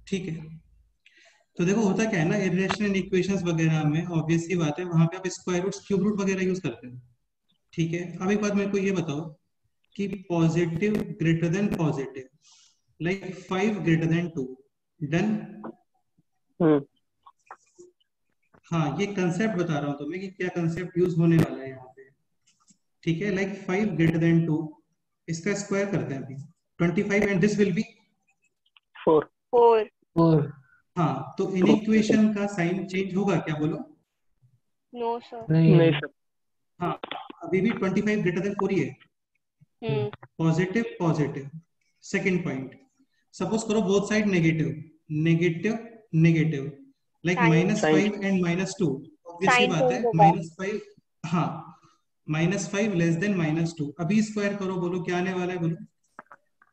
ठीक है। तो देखो होता क्या है ना, इरेशनल इक्वेशंस वगैरह में ऑब्वियस सी बात है, वहां पे आप स्क्वायर रूट क्यूब रूट वगैरह यूज करते हो। ठीक है, अब एक बात मेरे को ये बताओ कि positive greater than positive, like 5 greater than 2, done. Hmm. हाँ, ये कंसेप्ट बता रहा हूँ तुम्हें कि क्या कंसेप्ट यूज होने वाला है यहाँ पे। ठीक है, लाइक 5 ग्रेटर देन 2, इसका स्क्वायर करते हैं अभी, 25 एंड दिस विल बी 4। 4। और हाँ, तो इन इक्वेशन का साइन चेंज होगा क्या, बोलो। No sir. नहीं नहीं सर। हाँ, अभी भी 25 ग्रेटर देन 4 ही है। Hmm. Positive positive. Second point, suppose करो both side negative, negative negative, like sign -5 and -2, obviously sign बात है चेंज होगा। -5। हाँ, -5 लेस देन -2, अभी स्क्वायर करो, बोलो क्या आने वाला है, बोलो।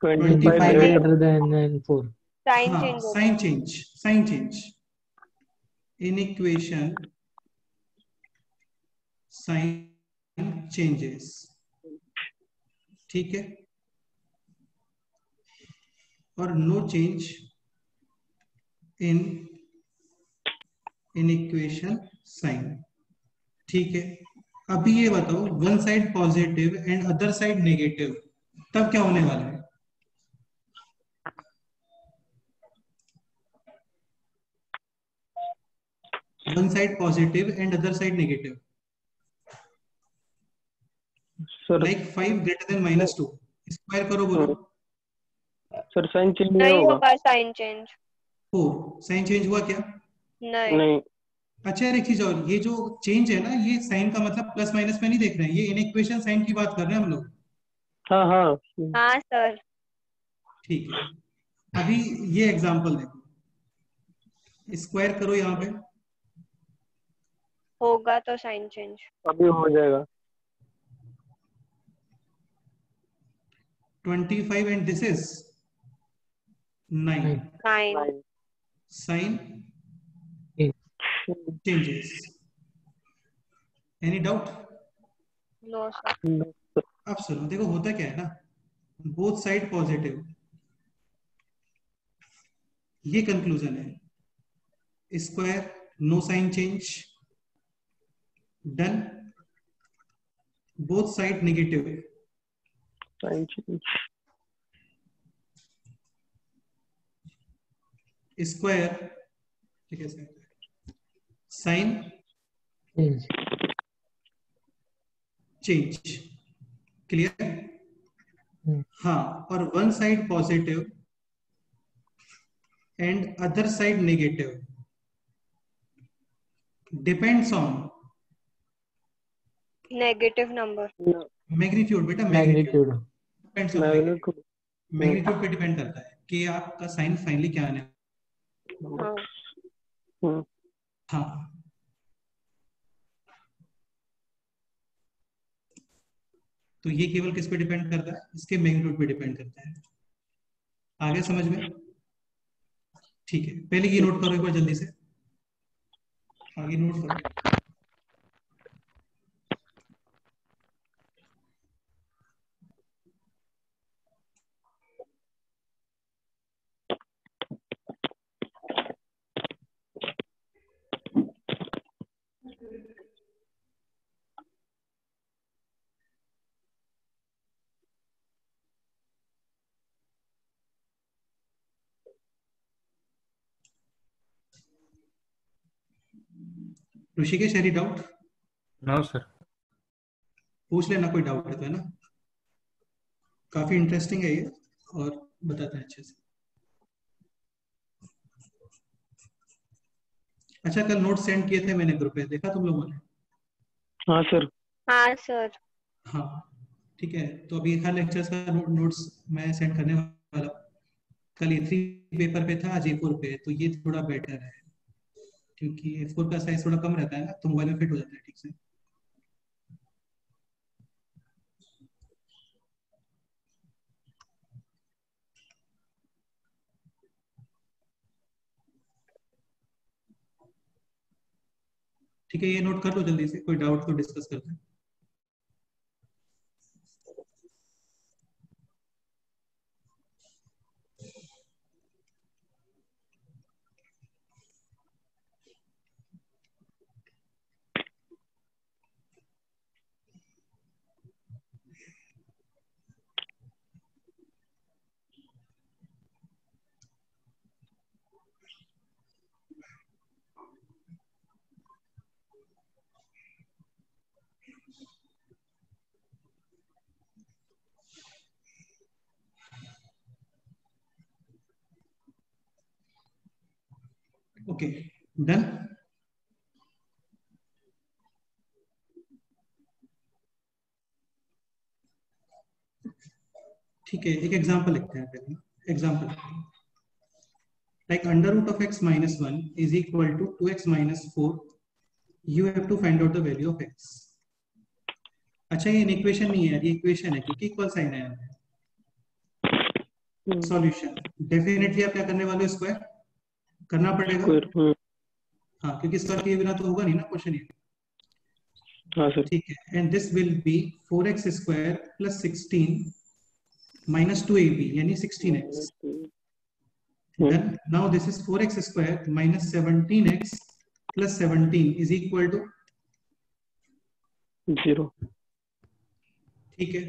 25 25 25 greater than 4. साइन हाँ, चेंज होगा। Sign change, sign change in equation, sign changes. ठीक है, और no change in in equation sign. ठीक है, अभी ये बताओ one side positive and other side negative, तब क्या होने वाला है। One side positive and other side negative, sir. Like 5 greater than -2, square करो, बोलो। सर साइन चेंज नहीं नहीं होगा। होगा साइन चेंज। 4, साइन चेंज हुआ क्या। नहीं। नहीं। अच्छा यार, एक चीज और, ये जो चेंज है ना, ये साइन का मतलब प्लस माइनस में नहीं देख रहे हैं, ये इन इक्वेशन साइन की बात कर रहे हैं हम लोग। हाँ हाँ। हाँ सर। ठीक है, अभी ये एग्जांपल देखो, स्क्वायर करो यहाँ पे, होगा तो साइन चेंज। अभी हो जाएगा। 25 and this is 9, 9. 9। 9। Sign changes. Any doubt? No sir. अब सुनो, देखो होता क्या है ना, बोथ साइड पॉजिटिव, ये कंक्लूजन है। Square, no sign change, done. Both side negative, sign change. Square, ठीक है, साइन Change. Change, clear. हाँ, और one side positive and other side negative, depends on negative number. Magnitude, बेटा magnitude, Magnitude. Depends on magnitude, magnitude पे depend करता है कि आपका साइन फाइनली क्या आने। हाँ। हाँ, तो ये केवल किस पे डिपेंड करता है, इसके मैग्नीट्यूड पे डिपेंड करता है। आगे समझ में। ठीक है, पहले ये नोट करो एक बार जल्दी से, आगे नोट करो। Rishikesh, any doubt. No sir. पूछ लेना कोई डाउट है तो, है ना। काफी इंटरेस्टिंग है ये, और बताते हैं अच्छे से। अच्छा, कल नोट सेंड किए थे मैंने ग्रुप पे, देखा तुम लोगों ने। हाँ सर। हाँ सर। हाँ, ठीक है, तो अभी हर लेक्चर्स का नोट्स मैं सेंड करने वाला हूँ। कल E3 पेपर पे था, आज A4 पे, तो ये थोड़ा बेटर है, क्योंकि A4 का साइज थोड़ा कम रहता है ना, तो मोबाइल में फिट हो जाता है ठीक से। ठीक है, ये नोट कर लो जल्दी से, कोई डाउट तो डिस्कस करते हैं। Okay, done. ठीक है, एक एग्जांपल लिखते हैं पहले। Example like under root of x minus 1 is equal to 2x minus 4. You have to find out the value of x. अच्छा, ये इक्वेशन नहीं है यार, ये इक्वेशन है क्योंकि इक्वल साइन है यहाँ पे। सॉल्यूशन डेफिनेटली आप क्या करने वाले हो, स्क्वायर करना पड़ेगा। स्क्वायर। हाँ, क्योंकि स्क्वायर किए बिना तो होगा नहीं ना क्वेश्चन ये। हाँ सर। ठीक है, and this will be 4x square plus 16 minus 2ab यानी 16x. Then now this is 4x square minus 17x plus 17 is equal to 0. ठीक है,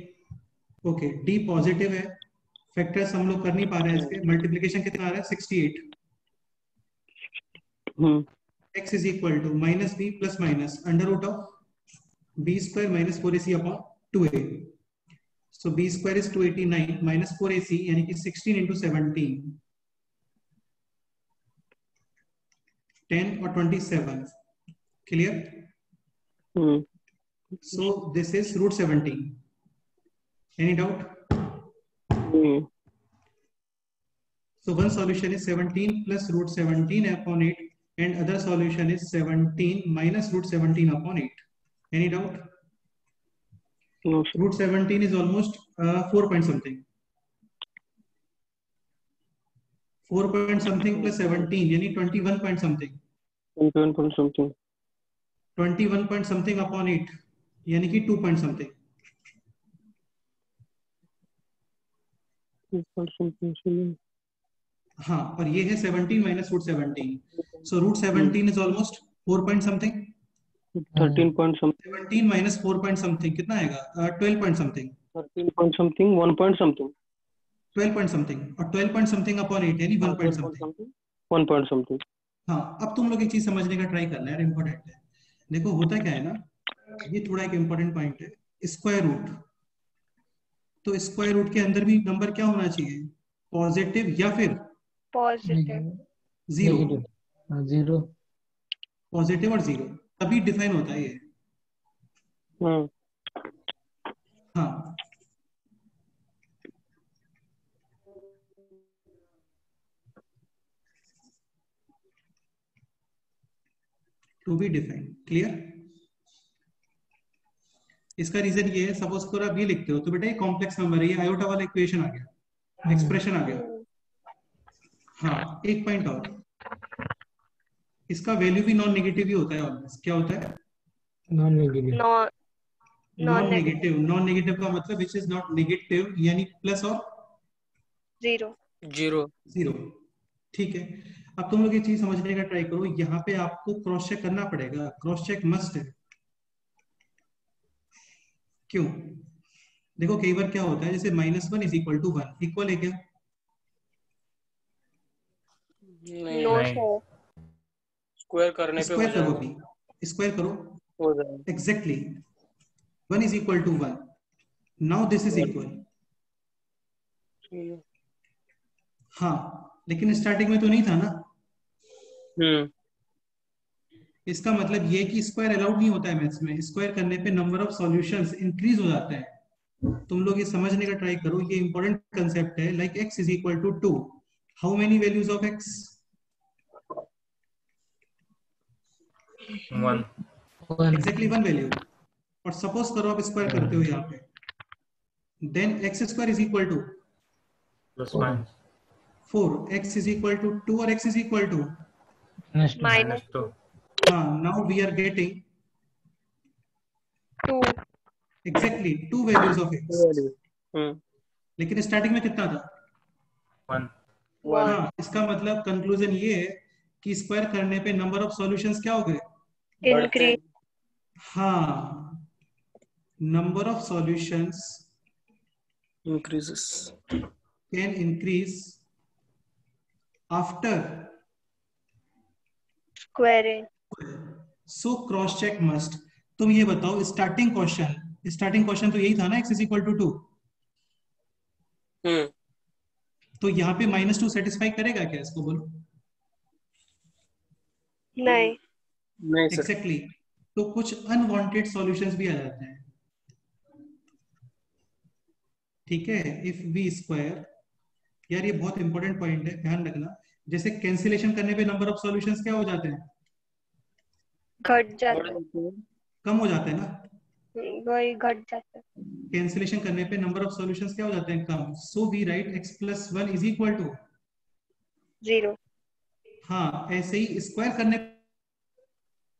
ओके, d पॉजिटिव है, फैक्टर्स हम लोग कर नहीं पा रहे हैं इसके, मल्टीप्लिकेशन कितना आ रहा है 68. x is equal to minus b plus minus under root of b square minus 4ac upon 2a. So b square is 289 minus 4ac यानी कि 16 into 17, 10 or 27. Clear? So this is root 17. Any doubt? So one solution is 17 plus root 17 upon 8 and other solution is 17 minus root 17 upon 8. Any doubt? No, sir. Root 17 is almost 4 point something. 4 point something plus 17 यानी 21 point something. 21 point something. 21 point something upon 8 यानी कि 2 point something. 2 point something. हाँ, और ये है 17 minus root 17. So root 17 is almost 4 point something. 13 point something. 17 minus 4 point something कितना आएगा? 12 point something. 13 point something. 1 point something. 12 point something और 12 point something upon 8 यानी 1 point something. 1 point something. हाँ, अब तुम लोग एक चीज समझने का ट्राई करना है, इम्पोर्टेंट है। देखो होता क्या है ना, ये थोड़ा एक इम्पोर्टेंट पॉइंट है, स्क्वायर रूट। तो स्क्वायर रूट के अंदर भी नंबर क्या होना चाहिए, पॉजिटिव या फिर पॉजिटिव, जीरो। जीरो, पॉजिटिव और जीरो तभी डिफाइन होता है ये। हाँ, टू बी डिफाइंड। क्लियर? इसका रीजन ये है, सपोज करो आप ये लिखते हो तो बेटा ये कॉम्प्लेक्स नंबर है, ये आयोटा वाला इक्वेशन आ गया, एक्सप्रेशन आ गया। हाँ, एक पॉइंट और, इसका वैल्यू भी नॉन नेगेटिव ही होता है ऑलवेज। क्या होता है? Non negative. Non negative. Non negative का मतलब विच इज नॉट नेगेटिव यानी प्लस और जीरो, जीरो। ठीक है, अब तुम लोग ये चीज समझने का ट्राई करो, यहाँ पे आपको क्रॉस चेक करना पड़ेगा, क्रॉस चेक मस्ट है। क्यों? देखो कई बार क्या होता है, जैसे -1 इज इक्वल टू 1, इक्वल है क्या? नो सर, स्क्वायर करने पे हो स्क्वायर करो, जाएगा। भी स्क्वायर करो, हो जाएगा। Exactly 1 is equal to 1। Now this is equal. हाँ, लेकिन स्टार्टिंग में तो नहीं था ना। इसका मतलब ये कि स्क्वायर अलाउड नहीं होता है मैथ्स में। स्क्वायर करने पे नंबर ऑफ सॉल्यूशंस इंक्रीज हो जाता है। तुम लोग ये समझने का ट्राई करो, ये इंपॉर्टेंट कंसेप्ट है। Like x is equal to 2, how many values of x? 1 exactly 1 value. और सपोज करो आप स्क्वायर करते हो यहाँ पे, then x square is equal to +1 4, x is equal to 2 और x इज इक्वल टू -2 हाँ, now we are getting 2, exactly 2 values of x। लेकिन स्टार्टिंग में कितना था? 1 हाँ, इसका मतलब कंक्लूजन ये है कि स्क्वायर करने पे नंबर ऑफ सॉल्यूशंस क्या हो गए? इंक्रीज, हाँ, number of solutions Increases. Can increase after squaring, so cross check must. तुम ये बताओ, स्टार्टिंग क्वेश्चन तो यही था ना, x इज इक्वल टू 2। तो यहाँ पे -2 सेटिस्फाई करेगा क्या? इसको बोलो। नहीं। नहीं सर। एग्जैक्टली तो कुछ अनवांटेड सॉल्यूशंस भी आ जाते हैं। ठीक है, इफ वी स्क्वायर, यार ये बहुत इंपॉर्टेंट पॉइंट है, ध्यान रखना। जैसे कैंसिलेशन करने पे नंबर ऑफ सॉल्यूशंस क्या हो जाते हैं? घट जाता है। कम हो जाते हैं ना। वही घट जाता है। कैंसिलेशन करने पे नंबर ऑफ सॉल्यूशंस क्या हो जाते हैं? कम। So we write x plus one is equal to, 0। हाँ ऐसे ही स्क्वायर करने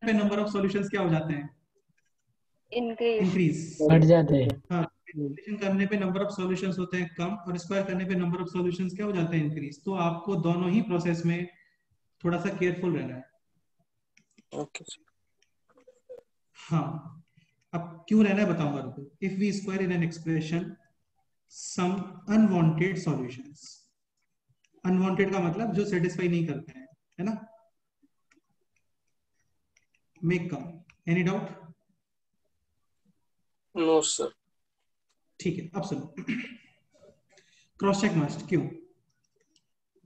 पे नंबर ऑफ सॉल्यूशंस क्या हो जाते हैं? इंक्रीज। इंक्रीज। बढ़ जाते हैं। हाँ, कैंसिलेशन करने पे नंबर ऑफ सॉल्यूशंस होते हैं कम, और स्क्वायर करने पे नंबर ऑफ सॉल्यूशंस क्या हो जाते हैं? इंक्रीज। तो आपको दोनों ही प्रोसेस में थोड़ा सा केयरफुल रहना है। Okay sir. हाँ, अब क्यों रहना है बताऊंगा, रुको। If we square in an expression some unwanted solutions, unwanted का मतलब जो सेटिस्फाई नहीं करते हैं, है ना, make come. Any doubt? No sir. ठीक है, अब सुनो। क्रॉस चेक मस्ट, क्यों?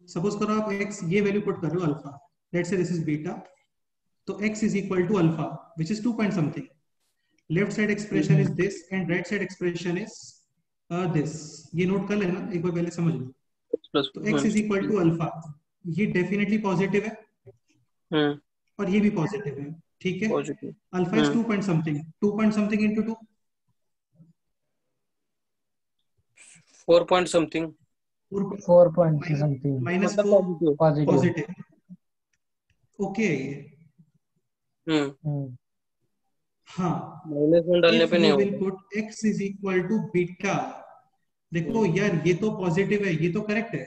सपोज करो आप x ये वैल्यू पुट कर रहे हो alpha, let's say this is beta, तो x is equal to alpha which is 2 point something, left side expression is this and right side expression is this. ये note कर लेना, एक बार पहले समझ लो। प्लस। तो x is equal to alpha, ये डेफिनेटली पॉजिटिव है और ये भी पॉजिटिव है, ठीक है। Positive. Alpha is 2 point something, 2 point something into 2, 4 point something 4 point something minus मतलब 4 पॉजिटिव। पॉजिटिव। पॉजिटिव। ओके है ये। हाँ, माइनस में डालने इफ पे नहीं यू विल होगा। Put x is equal to beta, देखो यार ये तो पॉजिटिव है, ये तो करेक्ट है,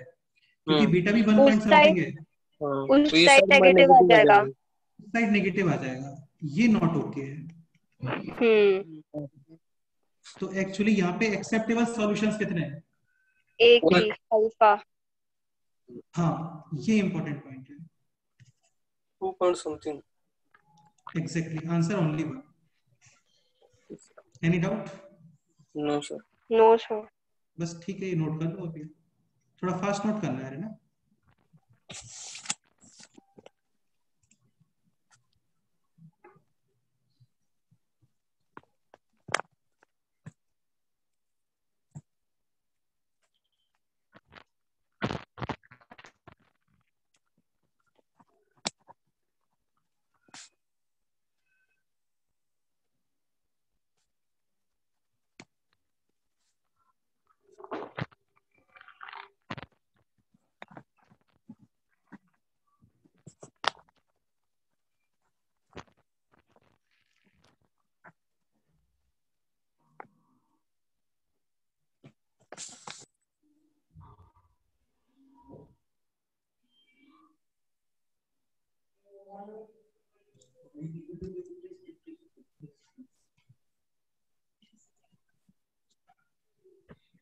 क्योंकि बीटा भी 1 उस पॉइंट समथिंग साइड है। हाँ, उस तो ये साइड सब नेगेटिव आ नेगेटिव आ जाएगा। जाएगा। साइड नेगेटिव आ जाएगा, ये नॉट ओके है। तो एक्चुअली यहाँ पे एक्सेप्टेबल सॉल्यूशंस कितने हैं? एक ही अल्फा। हाँ, ये इंपॉर्टेंट पॉइंट है। 2 point something. Exactly, answer only one. Any doubt? No sir. No sir. बस ठीक है, ये नोट कर लो अभी, थोड़ा फास्ट नोट करना है ना।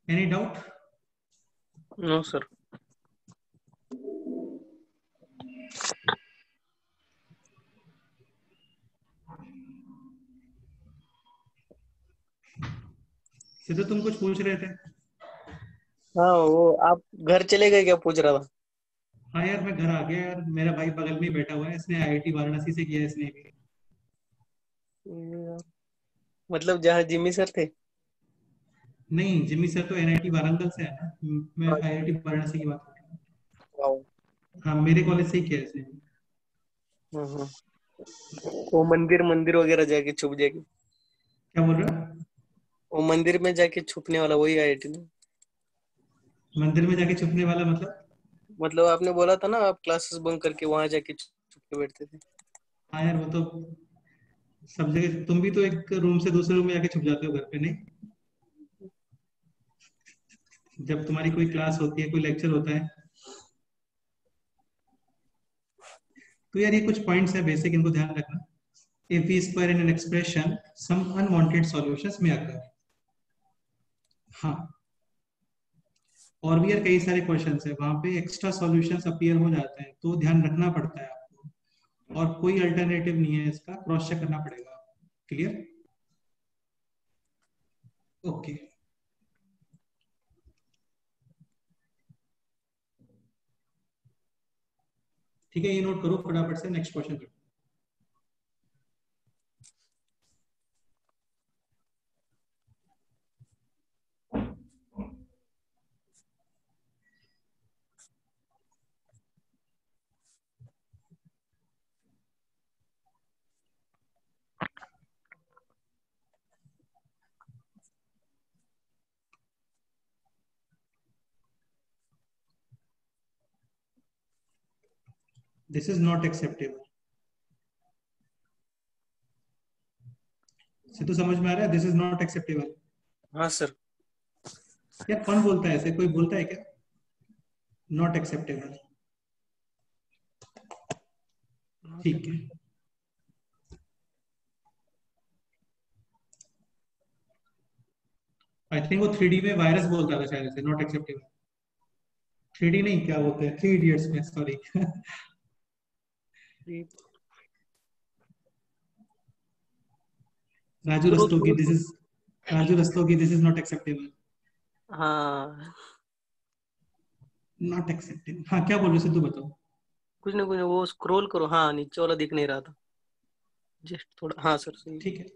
Any doubt? No sir. Sidhu तुम कुछ पूछ रहे थे? हाँ, वो आप घर चले गए क्या पूछ रहा था। हाँ यार, मैं घर आ गया यार, मेरा भाई बगल में ही बैठा हुआ है, इसने आईआईटी वाराणसी से किया है इसने भी। मतलब जहाँ जिम्मी सर थे। नहीं, जिम्मी सर तो एनआईटी वारंगल से है ना, मैं आईआईटी वाराणसी की बात कर रहा हूँ। वाओ। हाँ, मेरे कॉलेज से ही किया है इसने। हाँ। वो मंदिर मंदिर वगैरह जाके छुप जाएगी। क्या बोल रहा है? वो मंदिर में जाके छुपने वाला वही आईआईटी ना। मंदिर में जाके छुपने वाला मतलब? मतलब आपने बोला था ना आप क्लासेस बंक करके वहां जाके छुप के बैठते थे। हाँ यार, वो तो सब जगह, तुम भी तो एक रूम से दूसरे रूम में जाके छुप जाते हो घर पे, नहीं? जब तुम्हारी कोई क्लास होती है, कोई लेक्चर होता है। तो यार ये कुछ पॉइंट्स है बेसिक, इनको ध्यान रखना। If we square in an expression some unwanted solutions में अगर, हाँ, और भी यार कई सारे क्वेश्चंस है वहां पे एक्स्ट्रा सॉल्यूशंस अपीयर हो जाते हैं, तो ध्यान रखना पड़ता है आपको, और कोई अल्टरनेटिव नहीं है इसका, क्रॉस चेक करना पड़ेगा। क्लियर? ओके। ठीक है, ये नोट करो फटाफट से, next question. This is not acceptable. तो समझ में आ रहा है, दिस इज नॉट एक्सेप्टेबल। हाँ सर। यार कौन बोलता है ऐसे, कोई बोलता है क्या नॉट एक्सेप्टेबल? ठीक है, आई थिंक वो 3D में वायरस बोलता था शायद से नॉट एक्सेप्टेबल। 3D नहीं, क्या बोलते हैं, 3 इडियट्स में, sorry. Raju growth Rastogi, growth. This is Raju Rastogi, this is not acceptable. हाँ नॉट एक्सेप्टेबल, हाँ क्या बोल रहे हो सिद्धू, बताओ। कुछ ना कुछ, वो स्क्रॉल करो। हाँ नीचे वाला दिख नहीं रहा था, जस्ट थोड़ा। हाँ सर सही। ठीक है,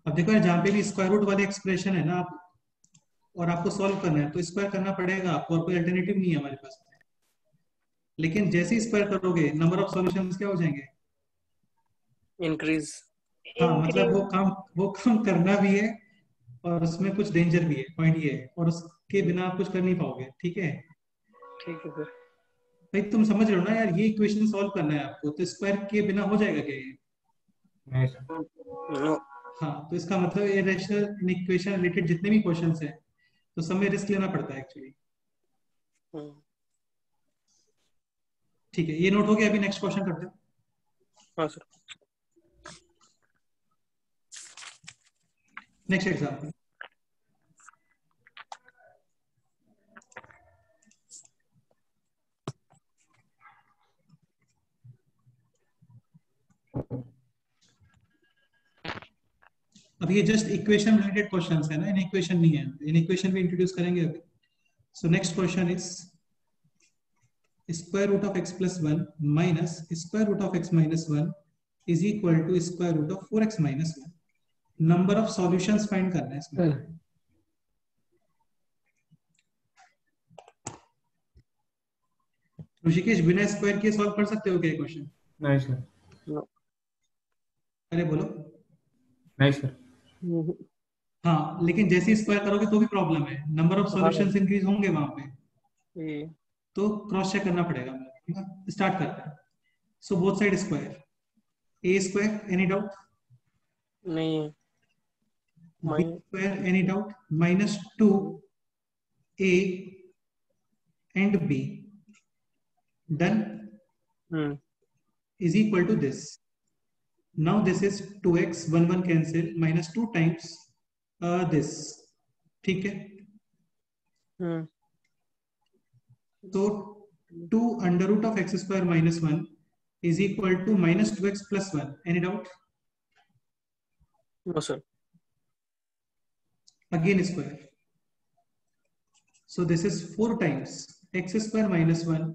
अब देखो यार, जहाँ पे भी स्क्वायर रूट वाले एक्सप्रेशन है ना आप, और आपको सॉल्व करना है तो स्क्वायर करना पड़ेगा आपको, और कोई अल्टरनेटिव नहीं है हमारे पास। लेकिन जैसे ही स्क्वायर करोगे नंबर ऑफ सॉल्यूशंस क्या हो जाएंगे? इंक्रीज। हाँ, मतलब इंक्रीज। वो काम करना भी है, और उसमें कुछ डेंजर भी है, पॉइंट ये है, और उसके बिना आप कुछ कर नहीं पाओगे। ठीक है ठीक है सर। भाई, तुम समझ रहे हो ना यार, ये इक्वेशन सॉल्व करना है आपको, तो स्क्वायर के बिना हो जाएगा क्या ये? नहीं सर। नो। हाँ, तो इसका मतलब इरेशनल इक्वेशन रिलेटेड जितने भी क्वेश्चंस हैं, तो सब में रिस्क लेना पड़ता है एक्चुअली। ठीक है, ये नोट हो गया, अभी नेक्स्ट क्वेश्चन करते हैं। हाँ सर। Next example. अब ये जस्ट इक्वेशन रिलेटेड क्वेश्चंस है ना, इन इक्वेशन नहीं है, इन इक्वेशन भी इंट्रोड्यूस करेंगे अभी। So next question is square root of x plus 1 minus square root of x minus 1 is equal to square root of 4x minus 1। Number of solutions find करना है इसमें। ऋषिकेश, बिना square किए solve कर सकते हो क्या क्वेश्चन? नहीं सर। नो। अरे बोलो। नहीं सर। हाँ, लेकिन जैसे ही स्क्वायर करोगे तो भी प्रॉब्लम है, नंबर ऑफ हाँ सॉल्यूशंस इंक्रीज होंगे वहां पे, ये तो क्रॉस चेक करना पड़ेगा। ठीक है, स्टार्ट करते हैं। So both side square, A square, any doubt? नहीं है। बी माइन। Square, any doubt? Minus 2 A and B, done, hmm. is equal to this. Now this is 2x, 1 cancel, minus 2 times this. ठीक है, हम्म। तो 2 under root of x square minus 1 is equal to minus 2x plus 1. Any doubt? No sir. Again square. So this is 4 times x square minus 1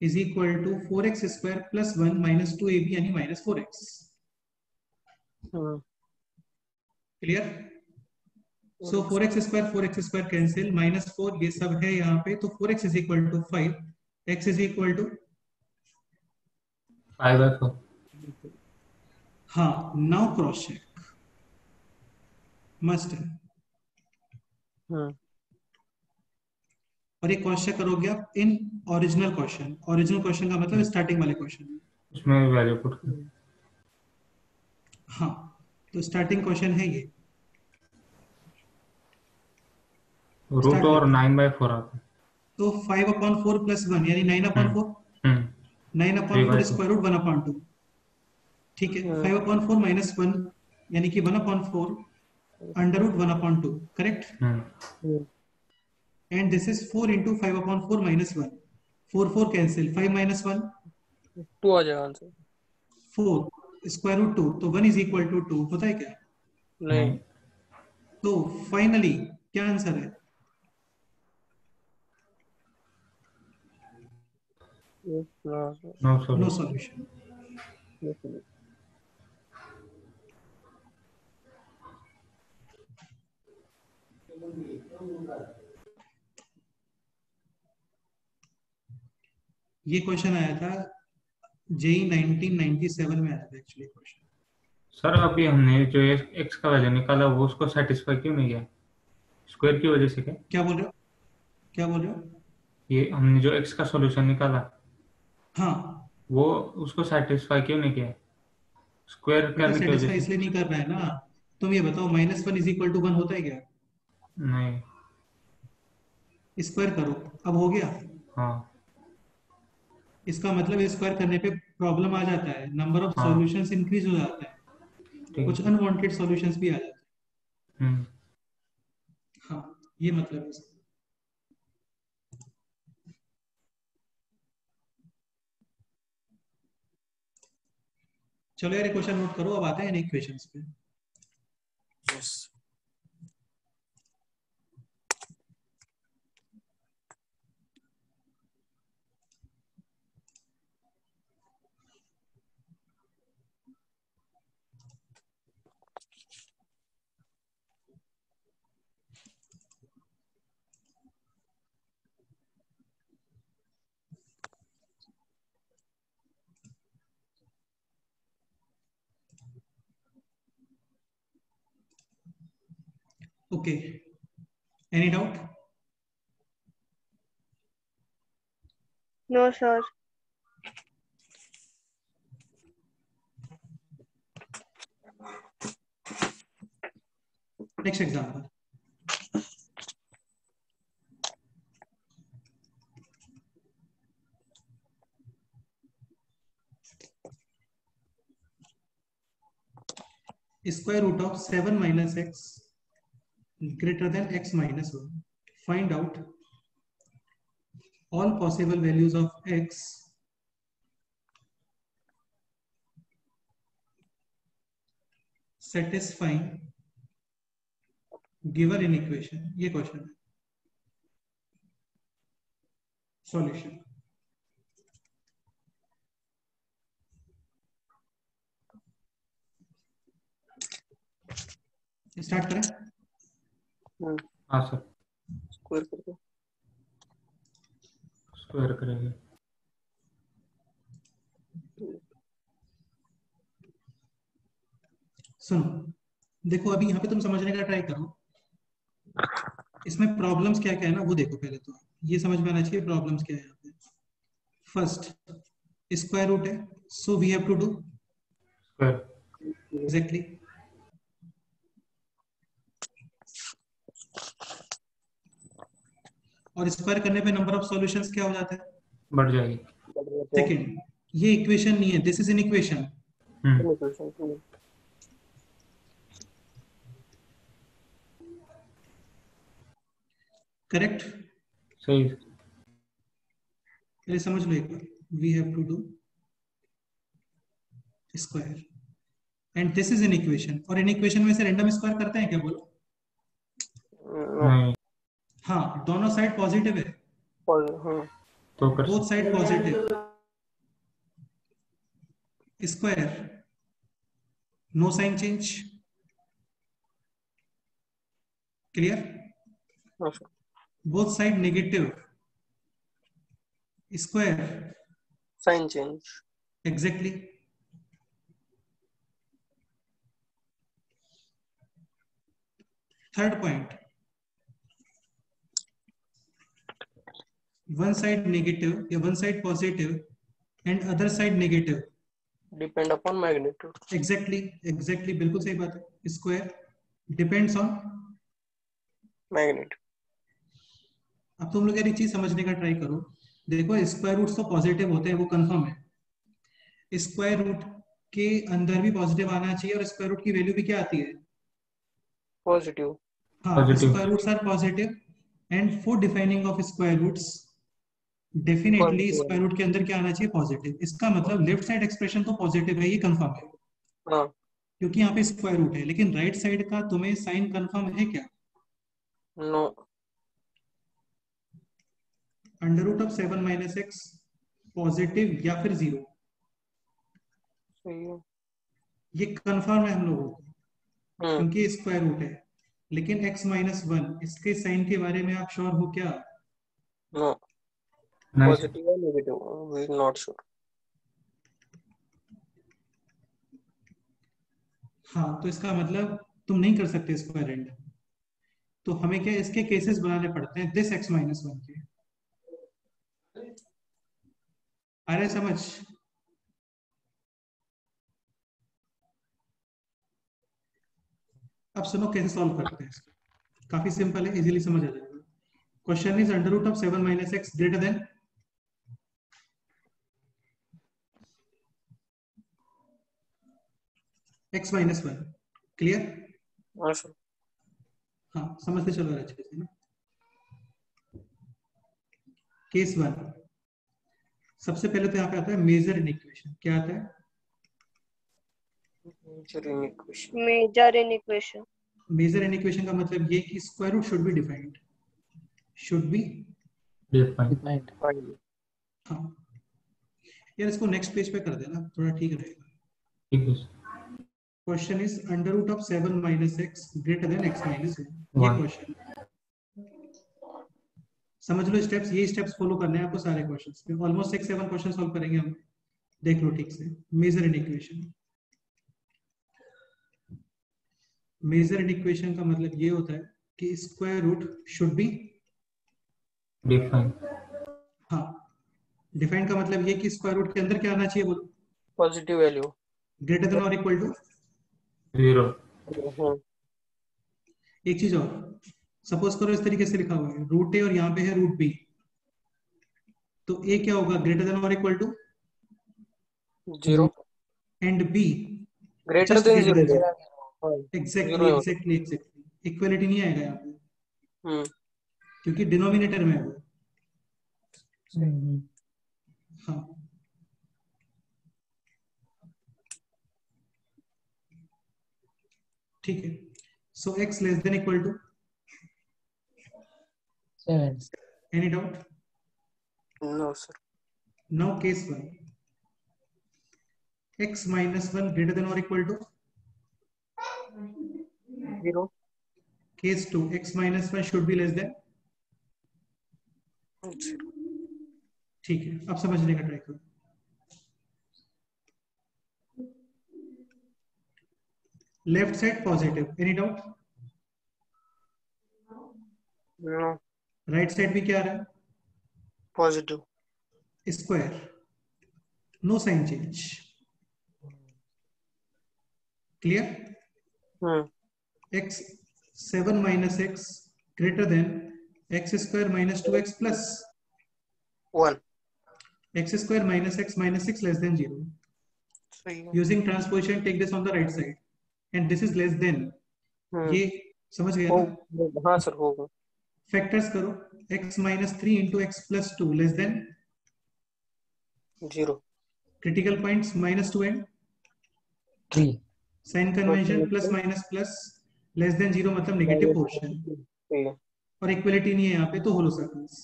is equal to 4x square plus 1 minus 2ab यानी minus 4x. Clear? So 4x square cancel, minus 4 ये सब है यहाँ पे, तो 4x is equal to 5, x is equal to 5/4। हाँ, now cross check must है। और ये क्रॉस चेक करोगे आप in original question. Original question का मतलब स्टार्टिंग वाले क्वेश्चन। उसमें वैल्यू पुट कर। हाँ, तो स्टार्टिंग क्वेश्चन है ये, रूट और 9/4 आता है। तो 5/4 प्लस 1 यानी 9/4, 9/4 3/4। Square root 1/2। ठीक है, 5/4 माइनस 1 यानी कि 1/4 under root 1/2, correct. And this is 4 into 5/4 minus 1, 4 4 cancel, 5 minus 1 2 आ जाएगा आंसर। 4 स्क्वायर रूट 2, तो 1 इज इक्वल टू 2 होता है क्या? नहीं। तो फाइनली क्या आंसर है? No solution. ये क्वेश्चन आया था जेई 1997 में आया था एक्चुअली क्वेश्चन। सर अभी हमने जो एक्स का वैल्यू निकाला वो उसको सेटिस्फाई क्यों नहीं किया? स्क्वायर की वजह से क्या? क्या बोल रहे हो, क्या बोल रहे हो? ये हमने जो एक्स का सॉल्यूशन निकाला हाँ वो उसको सेटिस्फाई क्यों नहीं किया? स्क्वायर बेटा, करने की वजह सेटिस्फाई से? इसलिए नहीं कर रहा है ना। तुम ये बताओ, -1 इज इक्वल टू 1 होता है क्या? नहीं। स्क्वायर करो, अब हो गया। हाँ इसका मतलब स्क्वायर करने पे प्रॉब्लम आ जाता है, नंबर ऑफ हाँ सॉल्यूशंस इंक्रीज हो जाता है, ठीक कुछ है। अनवांटेड सॉल्यूशंस भी आ जाते हम्म। हैं। हाँ, ये मतलब है इसका। चलो यार, क्वेश्चन नोट करो, अब आते हैं इक्वेशंस पे। Okay, any doubt? No, sir. Next example. Square root of 7 - x greater than x - 1. Find out all possible values of x satisfying given in equation. ये क्वेश्चन है। सॉल्यूशन स्टार्ट करें। हाँ sir, square कर दो। Square करेंगे। सुनो, देखो अभी यहाँ पे तुम समझने का ट्राई करो, इसमें प्रॉब्लम्स क्या क्या है ना वो देखो। पहले तो ये समझ में आना चाहिए प्रॉब्लम्स क्या है यहाँ पे। फर्स्ट, स्क्वायर रूट है, so we have to do square. Exactly. और स्क्वायर करने पे नंबर ऑफ सॉल्यूशंस क्या हो जाता है? बढ़ जाएगी। सेकंड, ये इक्वेशन नहीं है, this is an equation. Correct? सही। पहले समझ लो एक बार, we have to do square and this is an equation. और इन इक्वेशन में से रैंडम स्क्वायर करते हैं क्या, बोलो? नहीं हाँ, दोनों साइड पॉजिटिव है, तो कर both side positive. Square, no sign change, clear? Both side negative, square, sign change. Exactly. Third point, one side negative या one side positive and other side negative, depend upon magnitude. Exactly exactly, बिल्कुल सही बात है। Square depends on magnitude. अब तुम लोग यार एक चीज समझने का ट्राई करो। देखो, स्क्वायर रूट्स तो पॉजिटिव होते हैं, वो कंफर्म है। स्क्वायर रूट के अंदर भी पॉजिटिव आना चाहिए, और स्क्वायर रूट की वैल्यू भी क्या आती है? पॉजिटिव। हाँ, positive. Square roots are positive and for defining of square roots definitely square root के अंदर क्या आना चाहिए? पॉजिटिव। इसका मतलब लेफ्ट साइड एक्सप्रेशन तो पॉजिटिव है, ये कंफर्म है, हाँ। क्योंकि यहाँ पे स्क्वायर रूट है। लेकिन राइट साइड का तुम्हें साइन कंफर्म है क्या? No. Under root of 7 - x positive या फिर 0, सही है। ये कंफर्म है हम लोगों को, हम्म। क्योंकि स्क्वायर रूट है। लेकिन x - 1 इसके साइन के बारे में आप श्योर हो क्या? नो। नहीं सर। पॉजिटिव या नेगेटिव, वी नॉट श्योर। हाँ, तो इसका मतलब तुम नहीं कर सकते स्क्वायर एंड, तो हमें क्या इसके केसेस बनाने पड़ते हैं दिस x माइनस वन के। आ रहा है समझ? अब सुनो कैसे सॉल्व करते हैं इसको। काफी सिंपल है, इजीली समझ आ जाएगा। Question is under root of 7 minus x greater than x minus one. Clear? हाँ सर। हाँ, समझते चलो रहे अच्छे से ना। केस वन, सबसे पहले तो यहाँ पे आता है मेजर इन इक्वेशन। क्या आता है? Major inequation. Major inequation का मतलब ये कि square root should be defined, should be defined. हाँ यार, इसको नेक्स्ट पेज पे कर देना, थोड़ा ठीक रहेगा। ठीक है। Question is under root of 7 minus x greater than x minus one. ये क्वेश्चन समझ लो, स्टेप्स, ये स्टेप्स फॉलो करने हैं आपको सारे क्वेश्चंस में। ऑलमोस्ट 6-7 क्वेश्चन सॉल्व करेंगे हम, देख लो ठीक से। Major inequation, major inequation का मतलब ये होता है कि square root should be define. हाँ, डिफाइंड का मतलब ये कि स्क्वायर रूट के अंदर क्या आना चाहिए, बोलो। पॉजिटिव वैल्यू ग्रेटर देन और इक्वल टू 0। एक चीज और, सपोज करो इस तरीके से लिखा हुआ है रूट ए और यहाँ पे है रूट बी, तो ए क्या होगा? ग्रेटर देन और equal to 0 and B greater than 0। Exactly exactly exactly, equality नहीं आएगा यहाँ पे क्योंकि डिनोमिनेटर में है वो। हाँ, ठीक है। So x less than equal to 7. Any doubt? No sir. Now case one, x minus one greater than और equal to 0। Case two, x minus one should be less than. ठीक है, अब समझने का ट्राई करो। Left side positive, any doubt? No. Right side भी क्या आ रहा है? Positive. Square, no sign change. Clear? x 7 minus x greater than x square minus 2x plus 1। x square minus x minus 6 less than 0. सही है। Using transposition, take this on the right side, and this is less than. ये समझ गया ना? हाँ sir, होगा। Factors करो, x minus 3 into x plus 2 less than 0। critical points minus 2 and 3. sign convention plus minus plus less than 0 मतलब negative portion, और equality नहीं है यहाँ पे, तो hollow circles.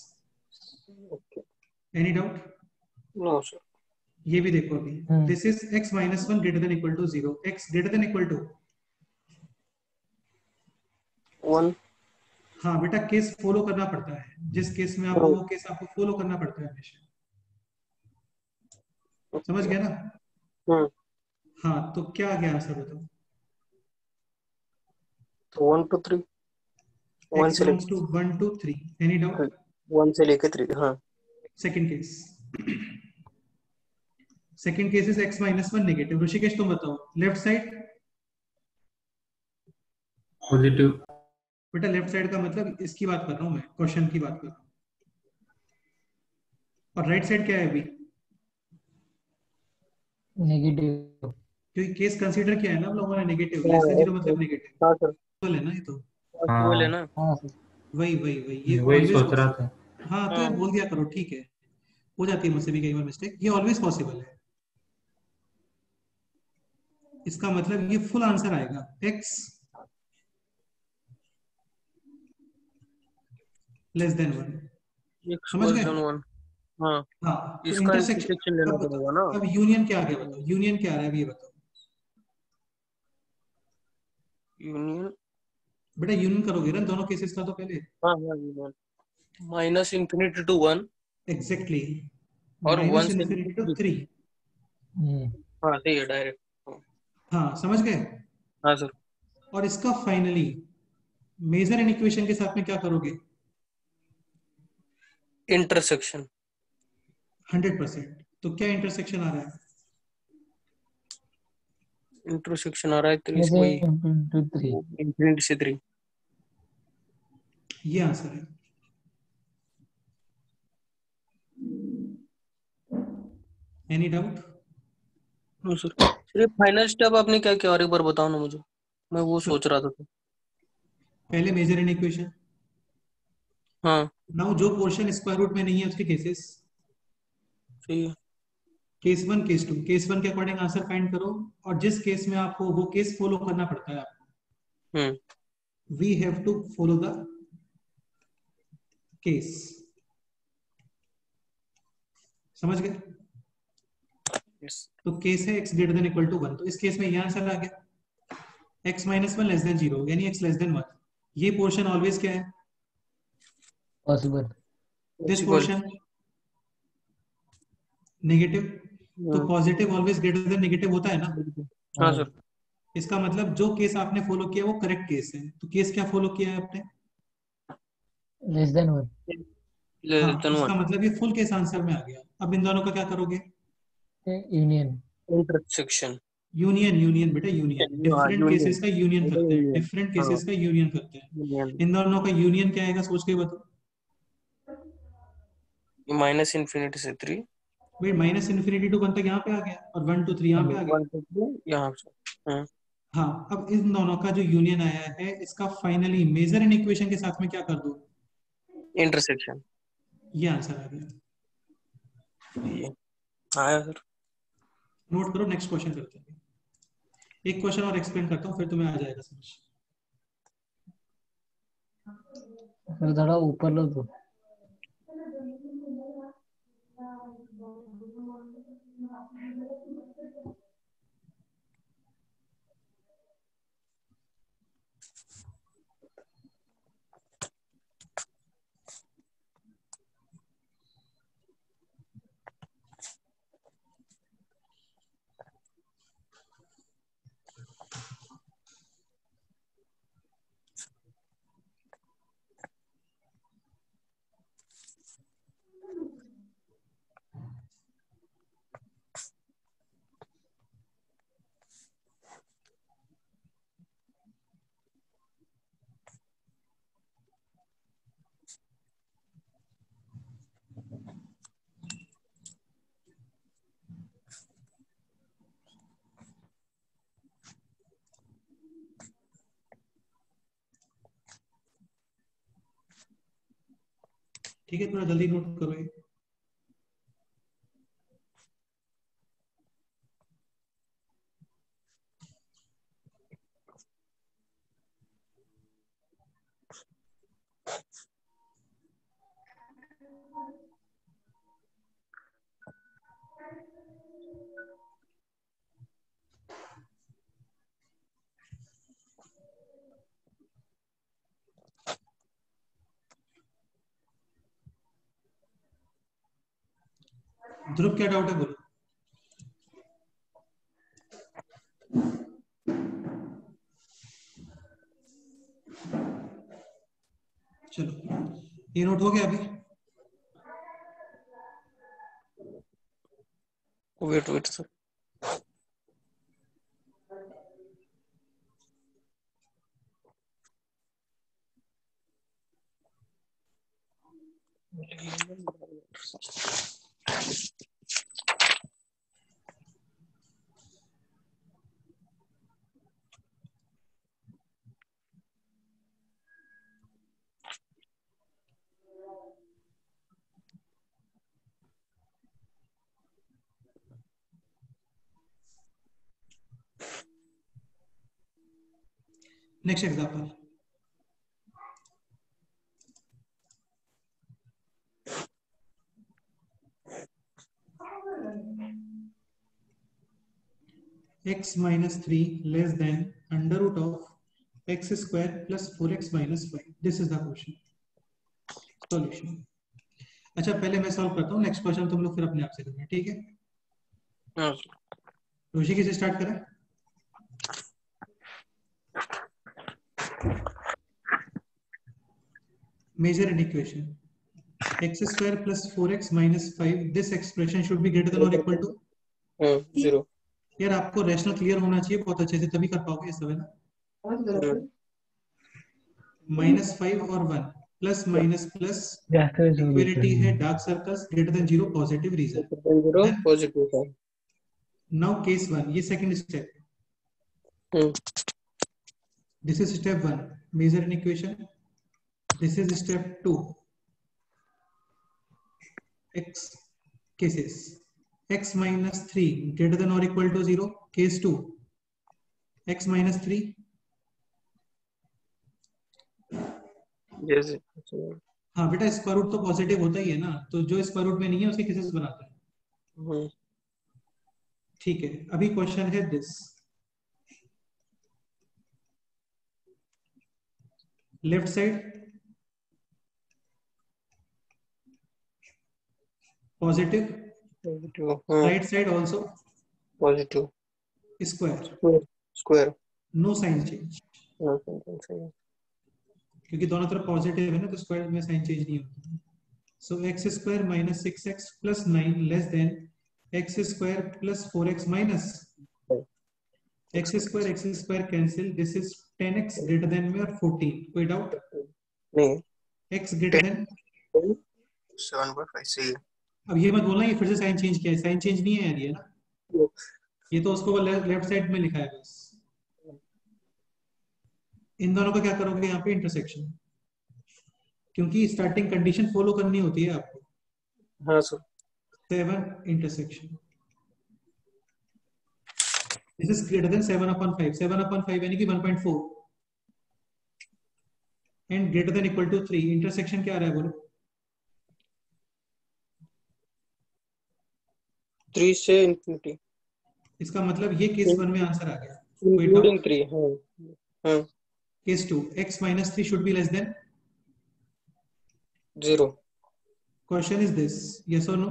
Any doubt? No sir. ये भी देखो अभी, this is x minus 1 greater than equal to 0, x greater than equal to 1। हाँ बेटा, केस फॉलो करना पड़ता है, जिस केस में आपको वो केस आपको फॉलो करना पड़ता है हमेशा। समझ गया ना? हाँ, तो क्या आ गया आंसर बताओ? तो 1 to 3। 1 से लेके 1 to 3। Any doubt? 1 से लेके 3। हाँ। Second case, second case is x minus 1 negative. Rishikesh तुम बताओ, लेफ्ट साइड पॉजिटिव। बेटा लेफ्ट साइड का मतलब इसकी बात कर रहा हूं मैं, क्वेश्चन की बात कर रहा हूं। और राइट साइड क्या है अभी? नेगेटिव। क्योंकि केस कंसीडर किया है ना हम लोगों ने, नेगेटिव, लेस देन 0 मतलब नेगेटिव। हाँ सर। तो लेना, ये तो पॉसिबल है ना? हाँ सर। वही वही वही, ये वही always सोच रहा था। हाँ, तो यार बोल दिया करो, ठीक है, हो जाती है मुझसे भी कई बार मिस्टेक। ये ऑलवेज पॉसिबल है, इसका मतलब ये फुल आंसर आएगा x लेस देन 1। समझ गए? 1। हाँ। हाँ, तो इसका इंटरसेक्शन इंटरसेक्शन लेना पड़ेगा ना। अब यूनियन क्या आ गया बताओ? यूनियन क्या आ रहा है अभी ये बताओ यूनियन। बेटा, यूनियन करोगे ना दोनों केसेस का तो पहले। हाँ हाँ, union minus infinity to 1 exactly, और 1 माइनस से इन्फिनिटी टू 3। हाँ सही है, डायरेक्ट। हाँ, समझ गए? हाँ सर। और इसका फाइनली मेजर इन इक्वेशन के साथ में क्या करोगे? इंटरसेक्शन। 100%। तो क्या इंटरसेक्शन आ रहा है? इंटरसेक्शन आ रहा है 3 से जैसे वही 3 इंफिनिटी से 3। ये आंसर है। Any doubt? No sir. फिर फाइनल स्टेप आपने क्या किया और एक बार बताओ ना मुझे, मैं वो सोच रहा था। पहले मेजर इन इक्वेशन। हाँ नाउ जो पोर्शन स्क्वायर रूट में नहीं है उसके केसेस, सही है। केस 1 केस 2, केस 1 के अकॉर्डिंग आंसर फाइंड करो, और जिस केस में आपको वो केस फॉलो करना पड़ता है आपको, hmm. We have to follow the case. समझ गए? यस। तो केस है x greater than equal to 1, तो इस केस में ये आंसर आ गया x माइनस 1 लेस देन 0, यानी x लेस देन 1। ये पोर्शन ऑलवेज क्या है? Possible. This possible. Portion negative. तो positive always greater than negative होता है ना? हाँ सर। इसका मतलब जो केस आपने फॉलो किया वो करेक्ट केस है। तो केस क्या फॉलो किया है आपने? Less than 1। हाँ, लेस देन इसका 1। मतलब ये फुल केस आंसर में आ गया। अब इन दोनों का क्या करोगे? यूनियन। इंटरसेक्शन। यूनियन, यूनियन बेटा, यूनियन। हाँ डिफरेंट केसेस यूनियन। का यूनियन करते हैं, यूनियन। डिफरेंट हाँ केसेस का यूनियन करते हैं। यूनियन। इन दोनों का यूनियन क्या आएगा सोच के बताओ। माइनस इन्फिनिटी से 3। भाई माइनस इन्फिनिटी टू 1 तक यहाँ पे आ गया, और 1 2 3 यहाँ पे आ गया। 1 2 3 यहाँ से। हाँ। हाँ, अब इन दोनों का जो यूनियन आया है, इसका फाइनली मेजर इन इक्वेशन के साथ में क्या कर दो? इंटरसेक्शन। ये आंसर आ गया। ये आया सर। नोट करो, नेक्स्ट क्वेश्चन करते हैं। एक क्वेश्चन और एक्सप्लेन करता हूँ, फिर तुम्हें आ जाएगा समझ। फिर थोड़ा ऊपर लो तो। ठीक है, थोड़ा जल्दी नोट करो ये। ध्रुव, क्या डाउट है बोलो। चलो, ये नोट हो गया अभी? Wait wait sir. Next example. x minus 3 less than under root of x square plus 4x minus 5. This is the question. Solution. अच्छा, पहले मैं सॉल्व करता हूँ, नेक्स्ट क्वेश्चन तुम लोग फिर अपने आप से करना, ठीक है? हाँ ऋषि किसे स्टार्ट करें? Measure inequation. X square plus 4x minus 5. This expression should be greater than or equal to 0. यार आपको रैशनल क्लियर होना चाहिए बहुत अच्छे से, तभी कर पाओगे ये सब, है ना? -5 और 1 प्लस माइनस प्लस इक्वलिटी है dark circles greater than 0 positive region. 0 positive है. नाउ केस 1, ये second step. This is step 1, measure inequation. This is step 2, x cases. X minus 3 greater than or equal to 0. Case 2, x minus 3. Yes. हाँ बेटा, square root तो positive होता ही है ना, तो जो स्क्वायर रूट में नहीं है उसके केसेस बनाते हैं. ठीक है, अभी क्वेश्चन है this. Left side positive, right side also positive. Square, no sign change, क्योंकि दोनों तरफ पॉजिटिव है ना, तो स्क्वायर में साइन चेंज नहीं होता. So x square minus 6x plus 9 less than x square plus 4x minus x square cancel. This is 10x greater than में और 14. कोई डाउट नहीं. x greater than 7/5. अब ये मत बोलना ये फिर से साइन चेंज किया है, साइन चेंज नहीं है यार ये ना, ये तो उसको लेफ्ट साइड में लिखा है बस. इन दोनों का क्या करोगे यहाँ पे इंटरसेक्शन, क्योंकि स्टार्टिंग कंडीशन फॉलो करनी होती है आपको. हाँ सर. 7 intersection. This is greater than 7/5. 7/5 यानी कि 1.4 and greater than equal to 3. Intersection क्या आ रहा है बोलो? 3 से इंफिनिटी. इसका मतलब ये केस 1 में आंसर आ गया. इंक्लूडिंग 3. हाँ. Case 2, x minus 3 should be less than 0. Question is this, yes or no?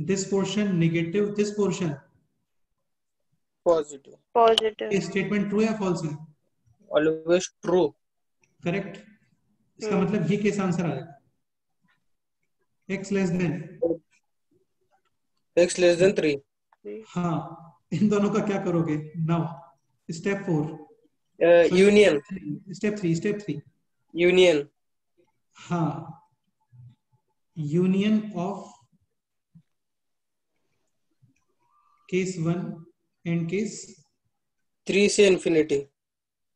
This portion negative, this portion positive. ये statement true या false है? Always true. Correct. इसका मतलब ये केस आंसर आ जाएगा. x less than 3. हाँ, इन दोनों का क्या करोगे now? Step 4, union. Step 3. Union. हाँ, union of case 1 and case 3 से इंफिनिटी.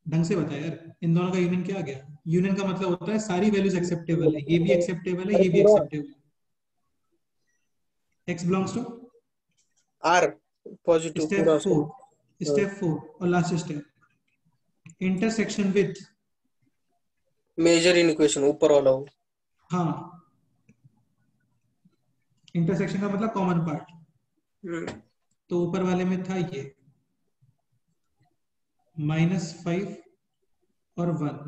ढंग से बता यार, इन दोनों का यूनियन क्या आ गया? यूनियन का मतलब होता है सारी वैल्यूज एक्सेप्टेबल है, ये भी एक्सेप्टेबल है, ये भी एक्सेप्टेबल है. x belongs to R positive. Step 4 और last step intersection with major inequation. ऊपर वाला हो. हाँ, इंटरसेक्शन का मतलब कॉमन पार्ट. तो ऊपर वाले में था ये -5 और 1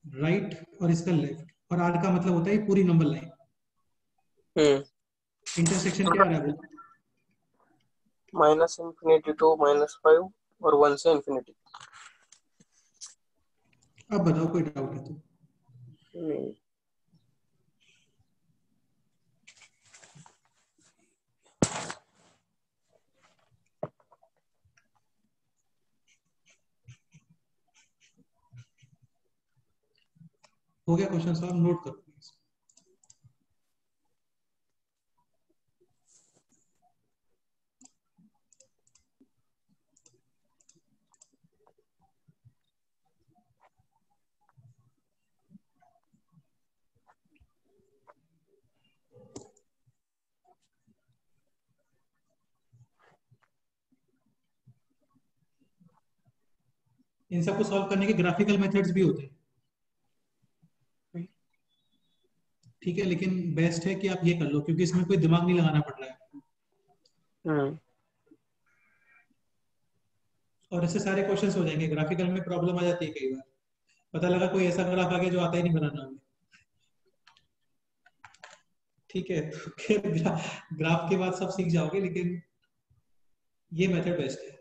राइट और इसका लेफ्ट, और आर का मतलब होता है पूरी नंबर लाइन. इंटरसेक्शन क्या आ रहा है? -इंफिनिटी टू -5 और 1 से इंफिनिटी. अब बताओ कोई डाउट है तो? हो गया क्वेश्चन सॉल्व? नोट करो. इन सबको सॉल्व करने के ग्राफिकल मेथड्स भी होते हैं, ठीक है, लेकिन बेस्ट है कि आप ये कर लो क्योंकि इसमें कोई दिमाग नहीं लगाना पड़ रहा है. और ऐसे सारे क्वेश्चंस हो जाएंगे. ग्राफिकल में प्रॉब्लम आ जाती है कई बार, पता लगा कोई ऐसा ग्राफ आ गया जो आता ही नहीं बनाना हमें. ठीक है, तो फिर ग्राफ के बाद सब सीख जाओगे, लेकिन ये मेथड बेस्ट है.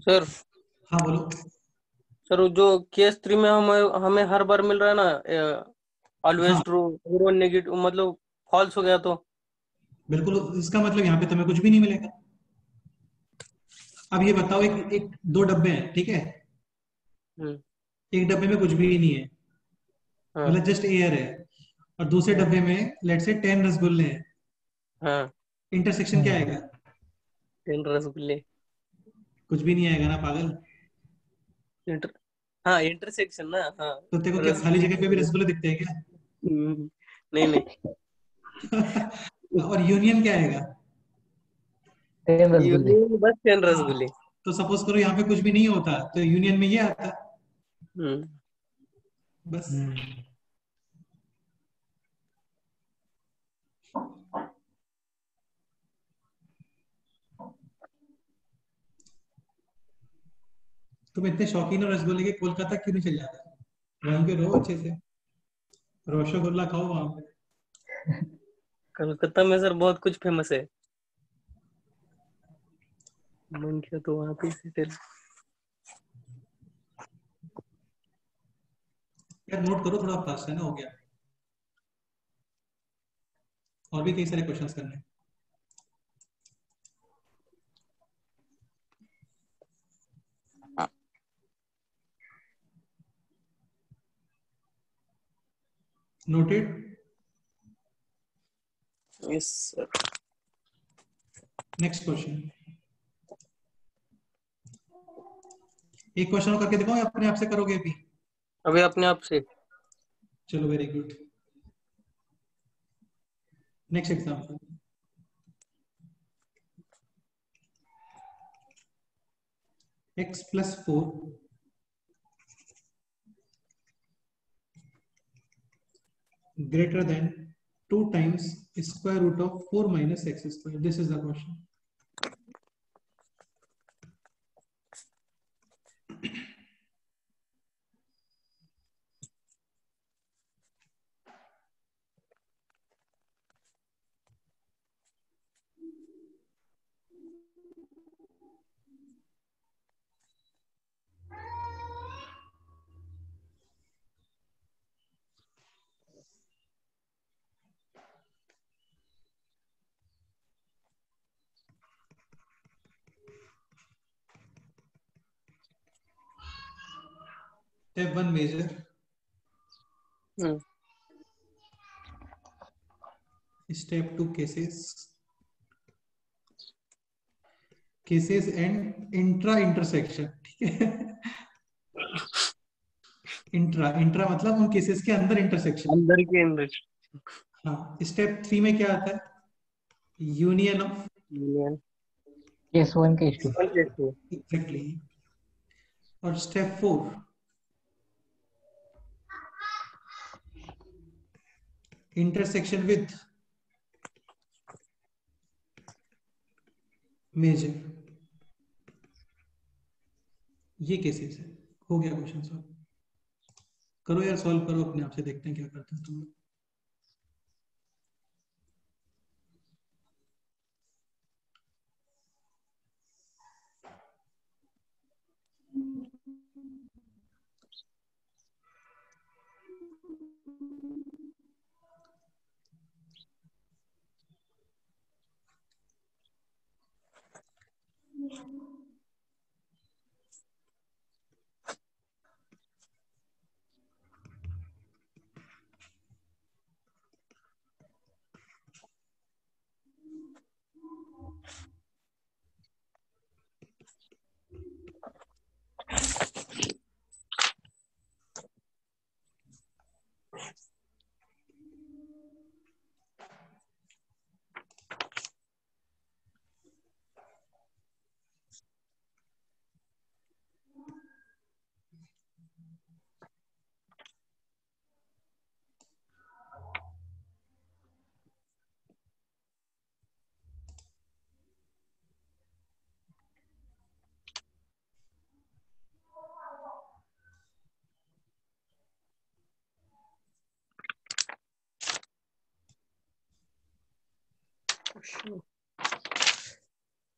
सर हाँ बोलो। सर जो केस 3 में हमें हमें हर बार मिल रहा है ना, ऑलवेज हाँ ट्रू और नेगेटिव, मतलब फॉल्स हो गया तो? बिल्कुल, इसका मतलब यहाँ पे तुम्हें कुछ भी नहीं मिलेगा। अब ये बताओ, एक एक दो डब्बे हैं, ठीक है। हम्म। एक डब्बे में कुछ भी नहीं है, हाँ मतलब जस्ट एयर है, और दूसरे हाँ डब्बे में लेट्स से 10 रसगुल्ले हैं। हाँ। इंटरसेक्शन क्या आएगा? 10 रसगुल्ले। कुछ भी नहीं आएगा ना पागल। इंटर हाँ, इंटरसेक्शन ना, हाँ। तो तेरे को क्या खाली जगह पे भी रसगुल्ले। रसगुल्ले दिखते हैं क्या? नहीं नहीं। और यूनियन क्या आएगा? 10 रसगुल्ले। यूनियन बस 10 हाँ, रसगुल्ले। तो सपोज करो यहाँ पे कुछ भी नहीं होता तो यूनियन में ये आता, हम्म। बस। हम्म। तुम इतने शौकीन हो रसगुल्ले के, कोलकाता क्यों नहीं चले जाते? वहीं पे रहो अच्छे से, रसगुल्ला खाओ वहां पे। कलकत्ता में सर बहुत कुछ फेमस है, मन किया तो वहां पे सेटल। यार नोट करो थोड़ा, फास्ट है ना, हो गया। और भी कई सारे क्वेश्चंस करने हैं। Noted. Yes sir. Next question. एक क्वेश्चन और करके दिखाओ या अपने आप से करोगे अभी? अभी अपने आप से। चलो very good. Next example. x plus 4 greater than 2 times square root of 4 minus x square. This is the question. Step 1 major, hmm. step 2 cases, cases and intra intersection, ठीक है। इंट्रा इंट्रा मतलब उन केसेस के अंदर intersection. अंदर के अंदर। हाँ, स्टेप 3 में क्या आता है? Union of, union. Case 1 case 2। कौन कैसे? एग्जैक्टली। और स्टेप 4 इंटरसेक्शन विद मेजर। ये केसेस है। हो गया क्वेश्चन सॉल्व। करो यार, सॉल्व करो अपने आप से, देखते हैं क्या करते हैं तुम।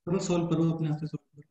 करो सॉल्व करो अपने आप से, सॉल्व करो।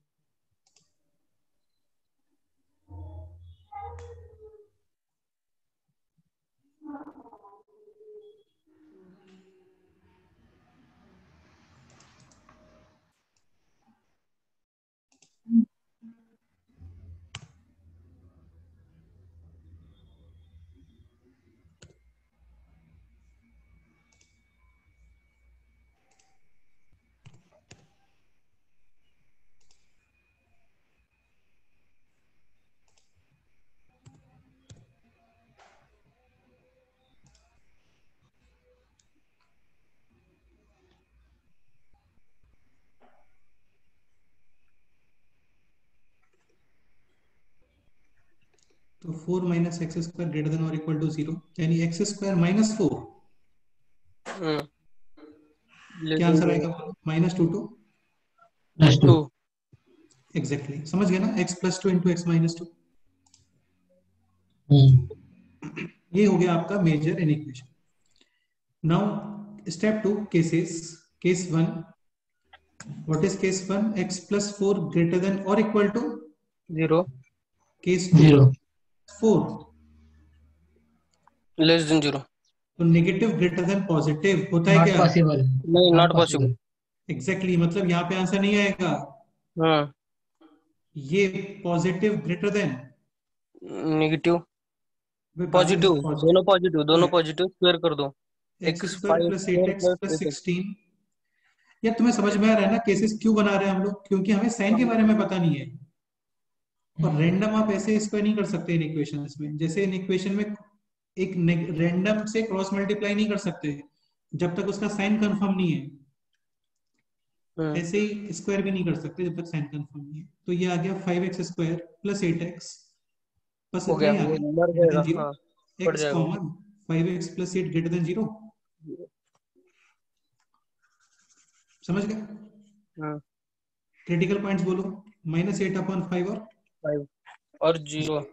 तो 4 minus x square greater than और इक्वल टू 0, यानी एक्स स्क्वायर माइनस 4। क्या आंसर आएगा? -2 2 एग्जैक्टली समझ गए ना, x plus 2 into x minus 2। ये हो गया आपका major inequation. Now step 2, cases. Case 1, what is case 1? x plus 4 greater than और equal to 0 case 2 0 4। Less than 0 तो नेगेटिव ग्रेटर देन पॉजिटिव होता है नॉट क्या? पॉसिबल, नहीं, not not possible. Possible. Exactly मतलब यहाँ पे आंसर नहीं आएगा। हाँ, ये positive greater than, negative way पागल है, पॉजिटिव, दोनों पॉजिटिव, दोनों तो पॉजिटिव, स्क्वायर कर दो। X x square 5 plus square 8x plus plus 8x। 16। यार तुम्हें समझ में आ रहा है ना केसेस क्यों बना रहे हैं हम लोग? क्योंकि हमें साइन के बारे में पता नहीं है, और रैंडम आप ऐसे स्क्वायर नहीं कर सकते इन इक्वेशंस में। जैसे इन इक्वेशन में एक रैंडम से क्रॉस मल्टीप्लाई नहीं कर सकते जब तक उसका साइन कंफर्म नहीं है, ऐसे ही स्क्वायर भी नहीं कर सकते जब तक साइन कंफर्म नहीं है। तो ये आ गया 5x स्क्वायर प्लस 8x, बस हो इतना गया, ही आ वो गया, मर ग्रेटर जाएगा। देन 0। हाँ, पड़ x जाएगा। Common, 5x plus 8 greater than 0। समझ गए? हाँ, क्रिटिकल पॉइंट्स बोलो। -8/5 और 5 और 0।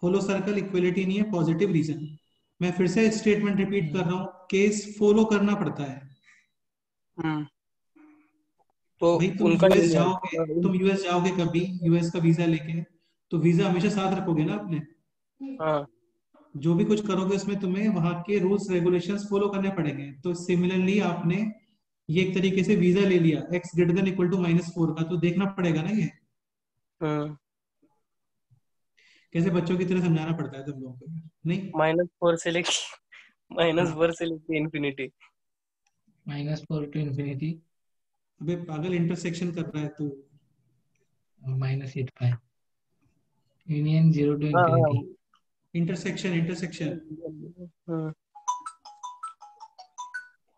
होलो सर्कल, इक्वलिटी नहीं है, पॉजिटिव रीजन। मैं फिर से स्टेटमेंट रिपीट कर रहा हूं, केस फॉलो करना पड़ता है। तो भाई उनका नहीं है। तुम यूएस जाओगे कभी यूएस का वीजा लेके, तो वीजा हमेशा साथ रखोगे ना अपने। हाँ, जो भी कुछ करोगे उसमें तुम्हें वहां के रूल्स रेगुलेशंस फॉलो करने पड़ेंगे। तो सिमिलरली आपने ये एक तरीके से वीजा ले लिया x greater than equal to -4 का, तो देखना पड़ेगा ना ये। हाँ। कैसे बच्चों की तरह समझाना पड़ता है तुम लोगों को, नहीं? -4 से लेके हाँ। -4 से लेके इन्फिनिटी। -4 टू इंफिनिटी, अबे पागल, इंटरसेक्शन कर रहा है तू। -8 यूनियन 0 टू हाँ, हाँ, इंफिनिटी। Intersection intersection. हाँ।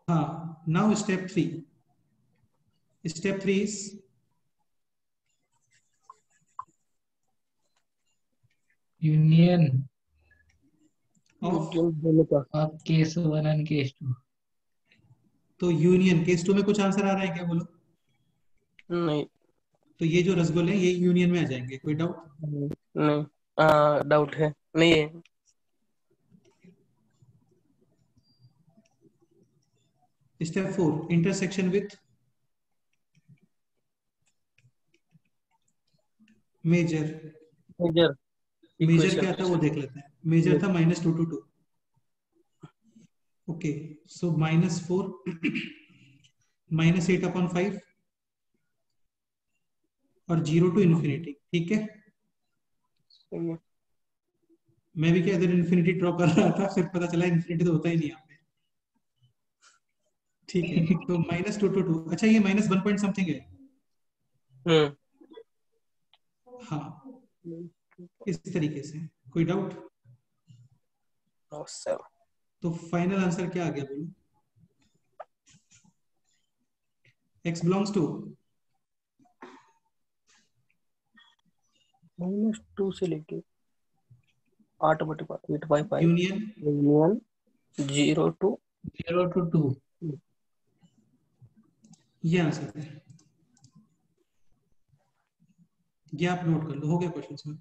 हाँ, now step 3। Step 3 is union of. दोनों का। Of case 1 and case 2। तो यूनियन केस 2 में कुछ आंसर आ रहा है क्या, बोलो? नहीं, तो ये जो रसगुल्ले हैं ये यूनियन में आ जाएंगे, कोई डाउट? नहीं, डाउट है, नहीं है। Step 4, intersection with major. Major major equation. क्या था वो देख लेते हैं। मेजर था -2 to 2। ओके, सो -4 -8/5 और 0 टू इन्फिनिटी, ठीक है। मैं भी क्या इधर इन्फिनिटी ड्रॉ कर रहा था, फिर पता चला इन्फिनिटी तो होता ही नहीं यहाँ पे। ठीक है, तो -2 to 2। अच्छा, ये -1 पॉइंट समथिंग है। हम्म। हाँ, इस तरीके से। कोई डाउट? तो फाइनल आंसर क्या आ गया, बोलो? x बिलोंग्स टू -2 से लेके 8/8/5 यूनियन यूनियन 0 to 0 to 2। ये आंसर है। ये आप नोट कर लो, हो गया क्वेश्चन में।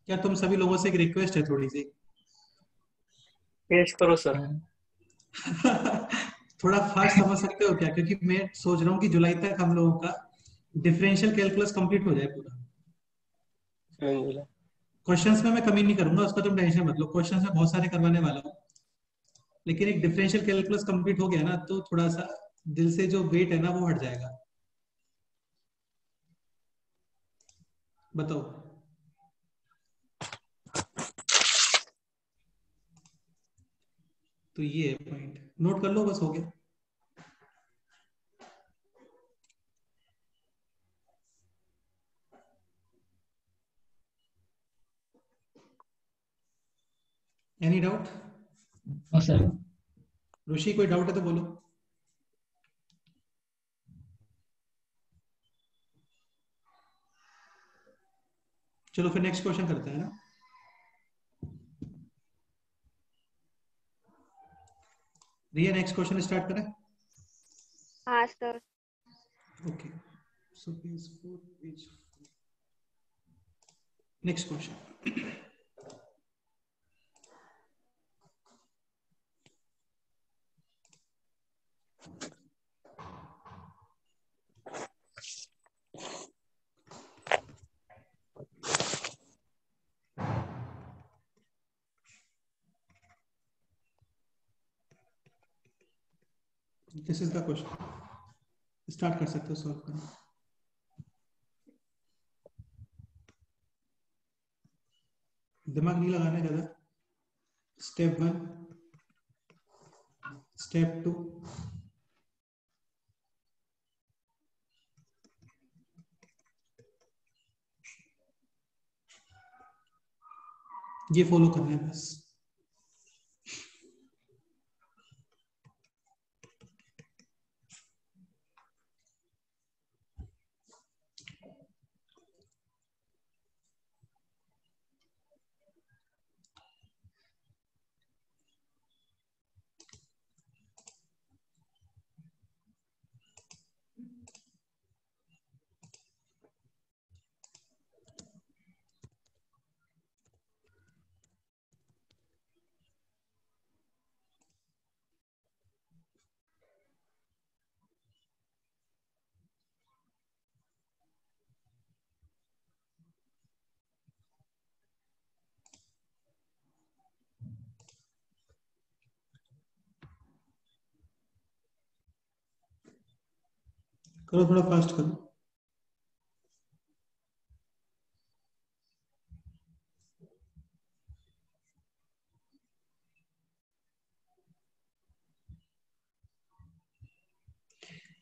क्या तुम सभी लोगों से एक रिक्वेस्ट है थोड़ी सी? पेश करो सर। थोड़ा फास्ट समझ सकते हो क्या? क्योंकि मैं सोच रहा हूँ कि जुलाई तक हम लोगों का डिफरेंशियल कैलकुलस कंप्लीट हो जाए पूरा। समझ क्वेश्चंस में मैं कमी नहीं करूंगा, उसका तुम टेंशन मत लो, क्वेश्चंस में बहुत सारे करवाने वाला हूँ। लेकिन एक डिफरेंशियल कैलकुलस कंप्लीट हो गया ना तो थोड़ा सा दिल से जो वेट है ना वो हट जाएगा। बताओ। तो ये है पॉइंट, नोट कर लो, बस हो गया। Any doubt? हाँ सर। ऋषि कोई डाउट है तो बोलो। चलो फिर नेक्स्ट क्वेश्चन करते हैं ना। रिया नेक्स्ट क्वेश्चन स्टार्ट करें? हाँ sir. Okay, so page 4 page next question. This is the question, start कर सकते हो सॉल्व करना। दिमाग नहीं लगाना ज्यादा। स्टेप 1, स्टेप 2, ये फॉलो करना है बस। करो, थोड़ा फास्ट करो।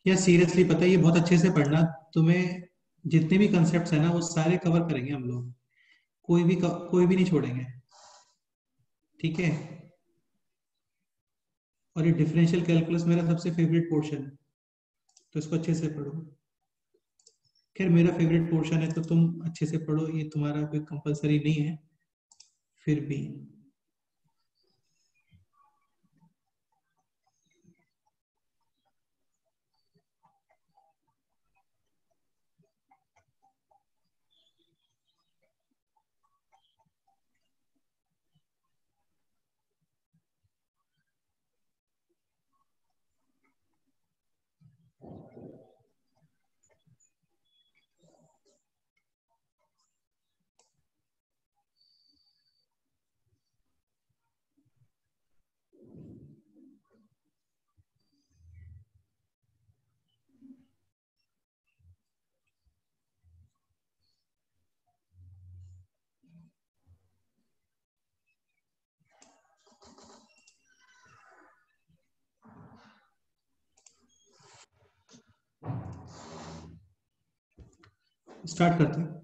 यार सीरियसली पता है, ये बहुत अच्छे से पढ़ना। तुम्हें जितने भी कंसेप्ट्स है ना वो सारे कवर करेंगे हम लोग, कोई भी नहीं छोड़ेंगे, ठीक है? और ये डिफरेंशियल कैलकुलस मेरा सबसे फेवरेट पोर्शन है, तो इसको अच्छे से पढ़ो। खैर मेरा फेवरेट पोर्शन है तो तुम अच्छे से पढ़ो, ये तुम्हारा कोई कंपलसरी नहीं है फिर भी। स्टार्ट करते हैं।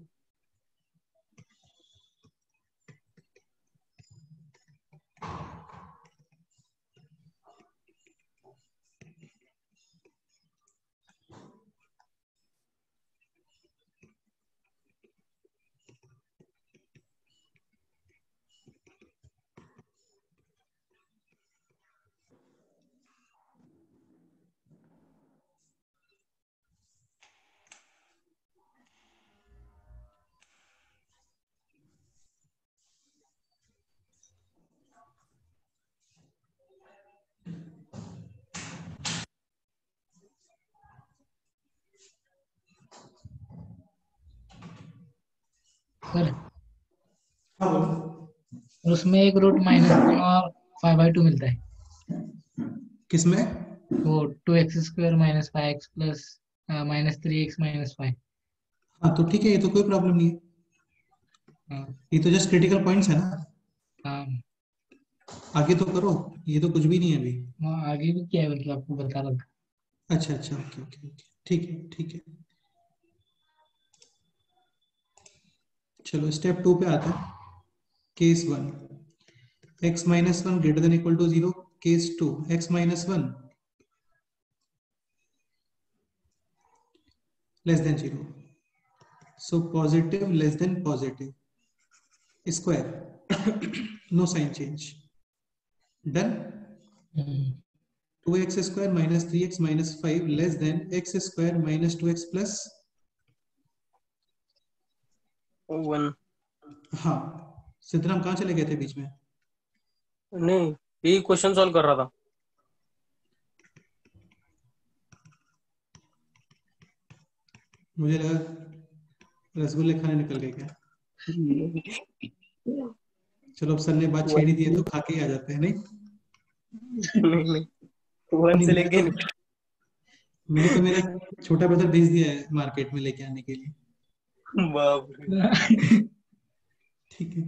सर हाँ बोलो। और उसमें एक रूट -1 और 5/2 मिलता है, किसमें? वो 2x² - 5x प्लस -3x - 5। हाँ तो ठीक है, ये तो कोई प्रॉब्लम नहीं है, हाँ ये तो जस्ट क्रिटिकल पॉइंट्स है ना, हाँ, आगे तो करो, ये तो कुछ भी नहीं है अभी। वहाँ आगे भी क्या है मतलब आपको बता रहा था। अच्छा अच्छा, ओके ओके ओके, ठीक है ठीक है। चलो स्टेप 2 पे आते हैं। Case 1, x-1 greater than equal to 0. Case 2, x-1 less than 0. So positive less than positive. Square. No sign change. Done. 2x square minus 3x minus 5 less than x square minus 2x plus 1। हाँ, सिद्धराम कहाँ चले गए थे बीच में? नहीं, यही question solve कर रहा था। मुझे लगा रसगुल्ले खाने निकल गए क्या? चलो अब सर ने बात छेड़ी दी है तो खा के ही आ जाते हैं, नहीं? नहीं नहीं, 1 नहीं से लेके मैंने तो मेरा छोटा ब्रदर भेज दिया है मार्केट में लेके आने के लिए। बाप रे। ठीक है,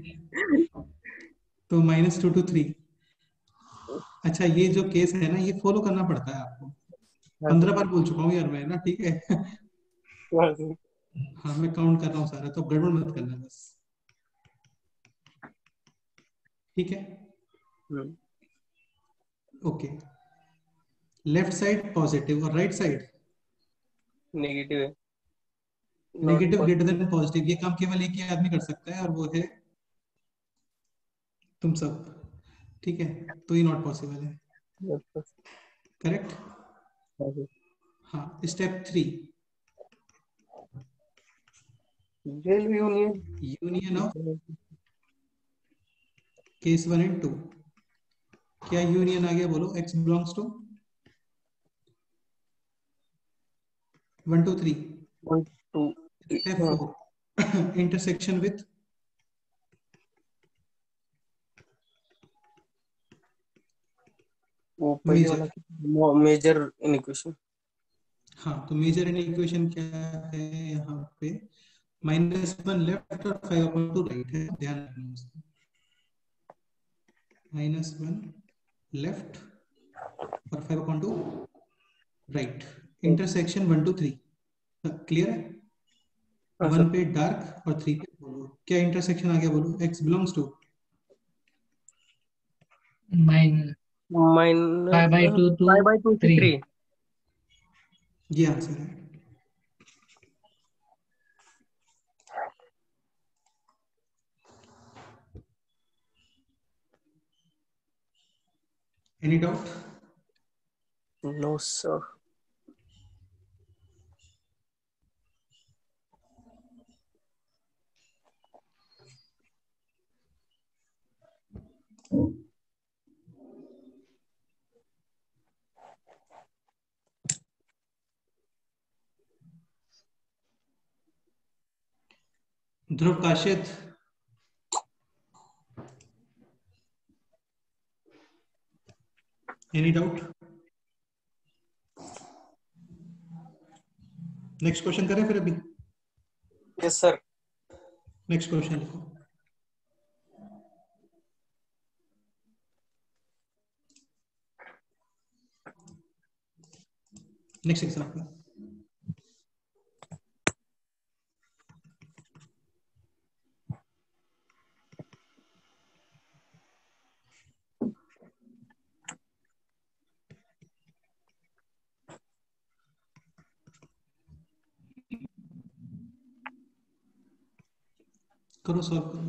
तो -2 to 3। अच्छा, ये जो केस है ना, ये फॉलो करना पड़ता है आपको। 15 बार बोल चुका हूँ यार मैं ना, ठीक है। हाँ मैं काउंट कर रहा हूँ सारा, तो गड़बड़ मत करना बस, ठीक है। ओके, लेफ्ट साइड पॉजिटिव और राइट साइड नेगेटिव है। नेगेटिव ग्रेटर देन पॉजिटिव, ये काम केवल एक ही आदमी कर सकता है और वो है तुम सब, ठीक है। तो ये नॉट पॉसिबल है, करेक्ट। हाँ, step 3, union of case 1 and 2। क्या यूनियन आ गया बोलो? x belongs to 1 2 3। 1 2 step 4, intersection with वो पहले मेजर। वाला मेजर इनइक्वेशन। हाँ, तो मेजर इन इक्वेशन क्या है यहाँ पे? -1 लेफ्ट और 5/2 राइट है, ध्यान रखना उसको। -1 लेफ्ट और 5/2 राइट, इंटरसेक्शन 1 2 3। क्लियर है? हाँ 1 सर। पे डार्क और 3 पे बोलो, क्या इंटरसेक्शन आ गया बोलो? x बिलोंग्स टू -5/2 to 5/2 से 3। 3। ये आंसर है। Any doubt? No sir. Dhruv Kashid, any doubt? Next question करें फिर अभी? Yes sir. नेक्स्ट क्वेश्चन लिखो। नेक्स्ट एग्जांपल, करो सॉल्व करो।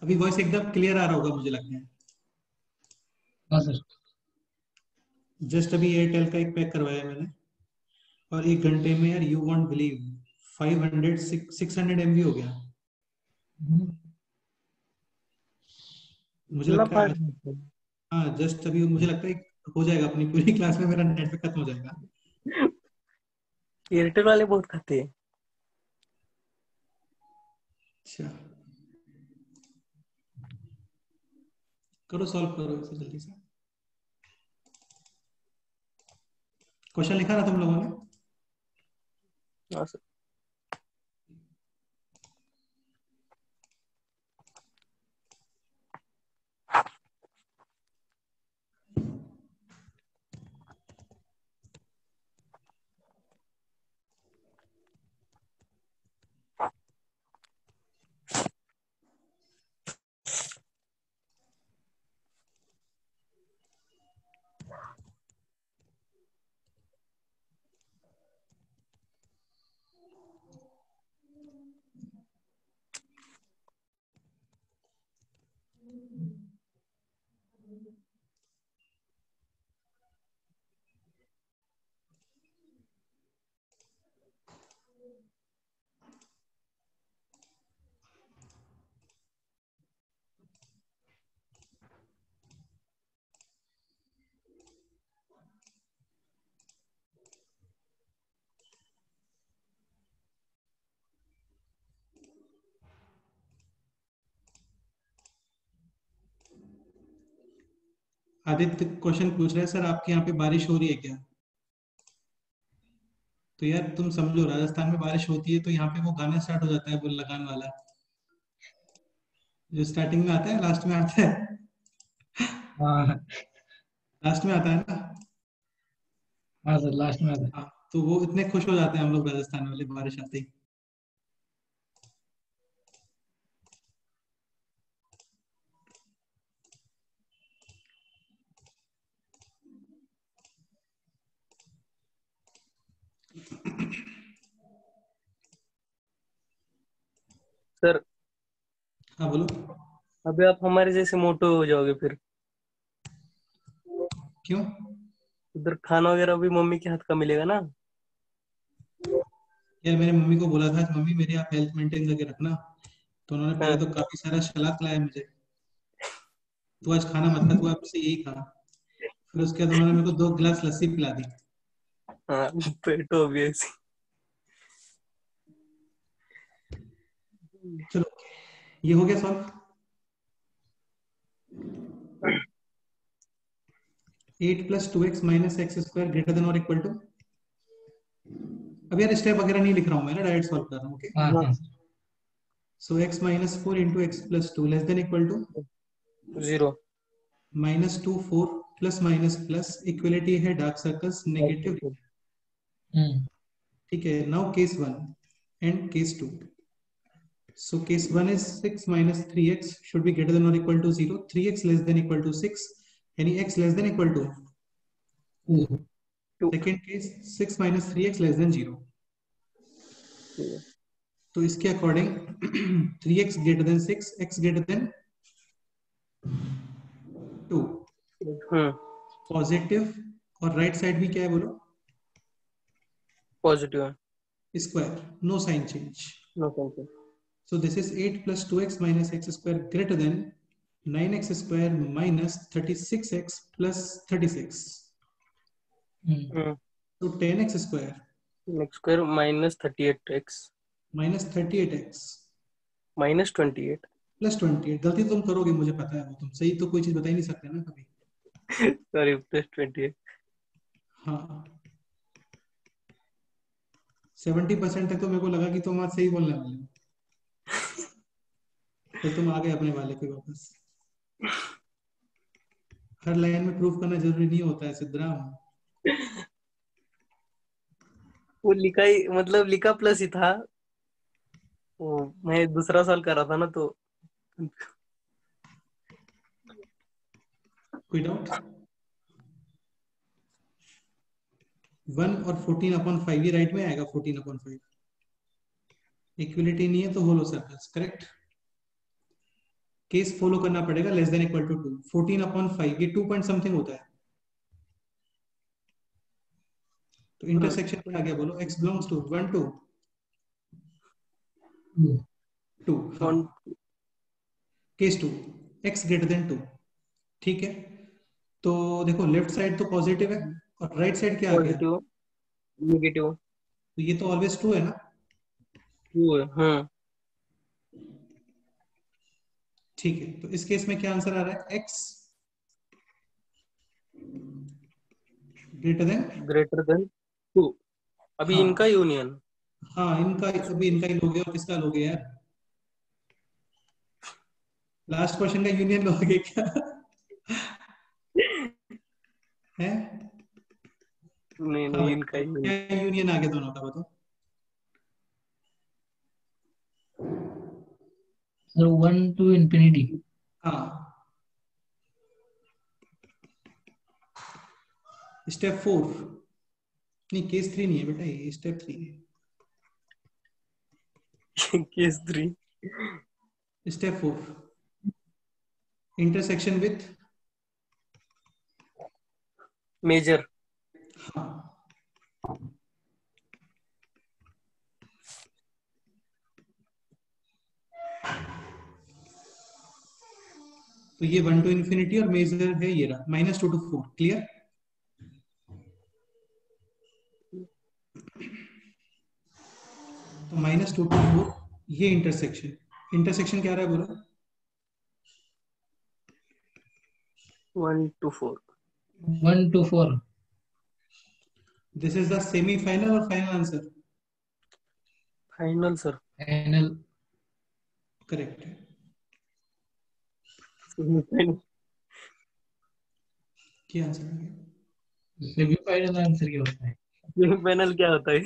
अभी वॉइस एकदम क्लियर आ रहा होगा मुझे लगता है। हाँ सर। जस्ट अभी एयरटेल का एक पैक करवाया मैंने, और 1 घंटे में यार, यू वॉन्ट बिलीव, 600 MB हो गया। मुझे ना लगता है हाँ जस्ट अभी मुझे लगता है हो जाएगा, अपनी पूरी क्लास में मेरा नेट पे खत्म हो जाएगा। एयरटेल वाले बहुत खाते हैं। अच्छा करो, सॉल्व करो इसे जल्दी से। क्वेश्चन लिखा ना तुम लोगों ने? हाँ सर। आदित्य क्वेश्चन पूछ रहे हैं, सर आपके यहाँ पे बारिश हो रही है क्या? तो यार तुम समझो, राजस्थान में बारिश होती है तो यहाँ पे वो गाना स्टार्ट हो जाता है, वो लगान वाला, जो स्टार्टिंग में आता है लास्ट में आता है। हाँ लास्ट में आता है ना? हाँ सर, लास्ट में आता है। हाँ, तो वो इतने खुश हो जाते हैं हम लोग राजस्थान वाले बारिश आते ही। सर हाँ बोलो। अभी आप हमारे जैसे मोटे हो जाओगे फिर। क्यों? उधर खाना वगैरह भी मम्मी के हाथ का मिलेगा ना। यार मेरे मम्मी को बोला था मम्मी मेरी आप हेल्थ मेंटेन करके रखना, तो उन्होंने पहले हाँ तो काफी सारा सलाद खिलाया मुझे, तू आज खाना मत खा, तू आप से यही खा। फिर उसके बाद उन्होंने मेरे को 2 गिलास लस्सी पिला दी। हाँ पेटो भी ऐसी। चलो ये हो गया solve. 8 + 2x - x² greater than और इक्वल टू। अब यार स्टेप वगैरह नहीं लिख रहा हूँ मैं ना, डायरेक्ट सॉल्व कर रहा हूँ। ओके, हाँ हाँ हाँ so x - 4 × x + 2 less than equal to 0। -2 4 plus minus plus, equality है डार्क सर्कल्स नेगेटिव। हम्म ठीक है, now case 1 and case 2। So case 1 is 6 - 3x should be greater than or equal to 0. 3x less than equal to 6. Any x less than equal to? 2। Second case 6 - 3x less than 0. तो इसके according 3x greater than 6, x greater than 2. Positive और right side भी क्या है बोलो? Positive है। Square, no sign change. No thank So this is 8 + 2x - x² greater than 9x² - 36x + 36. Hmm So 10x² x² -38x -38x -28। +28। गलती तुम करोगे मुझे पता है, वो तुम सही तो कोई चीज बता ही नहीं सकते ना कभी। सॉरी +28। हाँ 70% तक तो मेरे को लगा कि तुम आज सही बोलने वाले हो, फिर तुम आ गए अपने वाले पे वापस। हर लाइन में प्रूफ करना जरूरी नहीं होता है सिद्धराम। वो लिखा ही मतलब लिखा प्लस ही था। वो मैं दूसरा साल कर रहा था ना तो। कोई डाउट? 1 और 14/5 ये राइट में आएगा। 14/5 इक्विलिटी नहीं है तो hollow circles, correct. Case follow करना पड़ेगा, लेस देन इक्वल टू 2। 14/5 ये 2 पॉइंट समथिंग होता है, तो इंटरसेक्शन पे आ गया बोलो, x बिलोंग्स टू 1 2 2। हाँ one case 2 x greater than 2। ठीक है, तो देखो लेफ्ट साइड तो पॉजिटिव है और राइट साइड क्या आ गया, पॉजिटिव नेगेटिव तो ये तो ऑलवेज ट्रू है ना। ट्रू है। हाँ ठीक है, तो इस केस में क्या आंसर आ रहा है, x ग्रेटर देन 2। अभी हाँ इनका यूनियन। हाँ, इनका अभी इनका ही लोगे और किसका लोगे यार, लास्ट क्वेश्चन का यूनियन लोगे क्या है, नहीं हाँ नहीं, इनका बताओ, यूनियन। क्या यूनियन आ गया दोनों का, बताओ। Sir 1 to infinity। हाँ, स्टेप 4 नहीं, केस 3 नहीं है बेटा, ये स्टेप 3 केस 3 है। Step 4 intersection with, major. हाँ तो ये 1 टू इन्फिनिटी और मेजर है ये रहा -2 to 4। क्लियर, तो -2 to 4 ये इंटरसेक्शन, इंटरसेक्शन क्या रहा है बोलो, 1 to 4। 1 to 4। This is the semifinal और final answer, final sir. Final. Correct है। क्या आंसर है, सेमीफाइनल आंसर क्या होता है? सेमीफाइनल क्या होता है?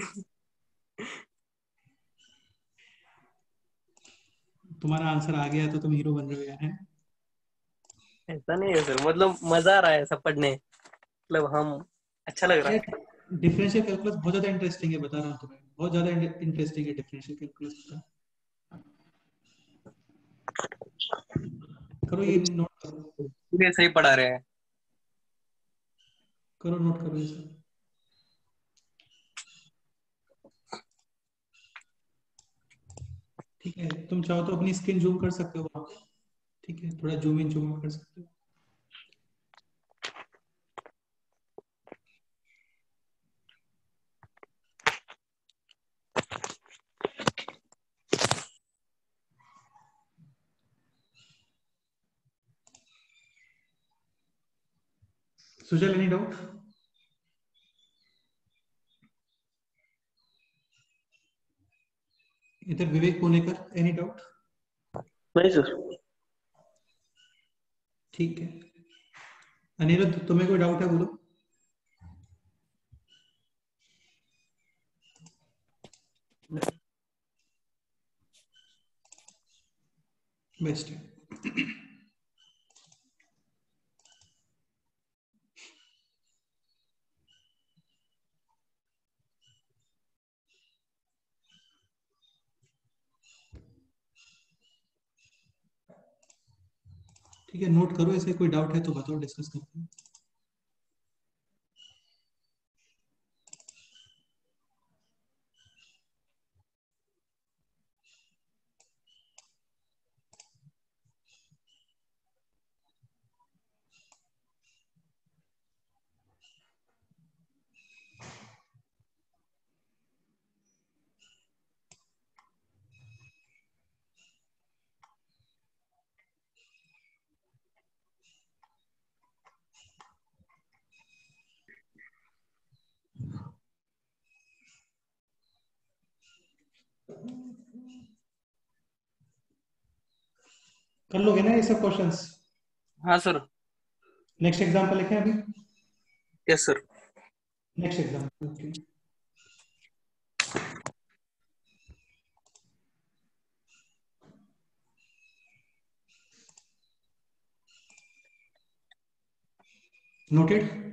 तुम्हारा आंसर आ गया तो तुम हीरो बन रहे हो यार, है। ऐसा नहीं है सर, मतलब मजा आ रहा है ऐसा पढ़ने, मतलब हम अच्छा लग रहा है। डिफरेंशियल कैलकुलस बहुत ज्यादा इंटरेस्टिंग है, बता रहा हूँ तुम्हें, बहुत ज्यादा इंटरेस्टिंग है डिफरेंशियल कैलकुलस। करो ये नोट करो, ये सही पढ़ा रहे हैं। करो नोट करो ये सब। ठीक है, तुम चाहो तो अपनी स्क्रीन जूम कर सकते हो वहां पे, ठीक है, थोड़ा जूम इन जूम आउट कर सकते हो। Sujal, any doubt? इधर विवेक पुणेकर, एनी डाउट? नहीं सर। ठीक है, अनिरुद्ध तुम्हें कोई डाउट है बोलो। बेस्ट है। ठीक है, नोट करो, ऐसे कोई डाउट है तो बताओ, डिस्कस करते हैं। कर लोगे ना ये सब क्वेश्चंस? हाँ सर। नेक्स्ट एग्जांपल लिखें अभी, yes sir. Next example, okay. Noted?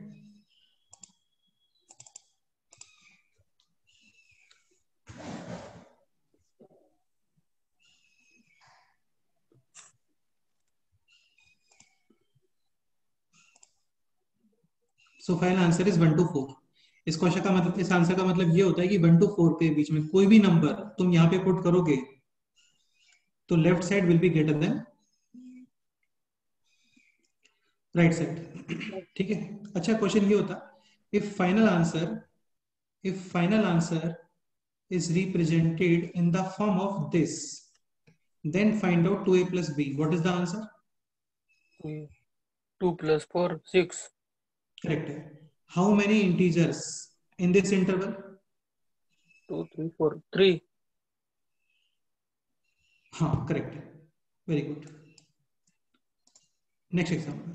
So final answer is 1 to 4। इस क्वेश्चन का मतलब, इस आंसर का मतलब ये होता है कि 1 to 4 के बीच में कोई भी नंबर तुम यहाँ पे पुट करोगे तो left side will be greater then right side, ठीक है। अच्छा क्वेश्चन ये होता, if final answer is represented in the form of this, then find out 2a plus b. What is the answer? 2 plus 4 6. Correct है। How many integers in this interval? 2 3 4 3. हाँ correct है, very good. Next example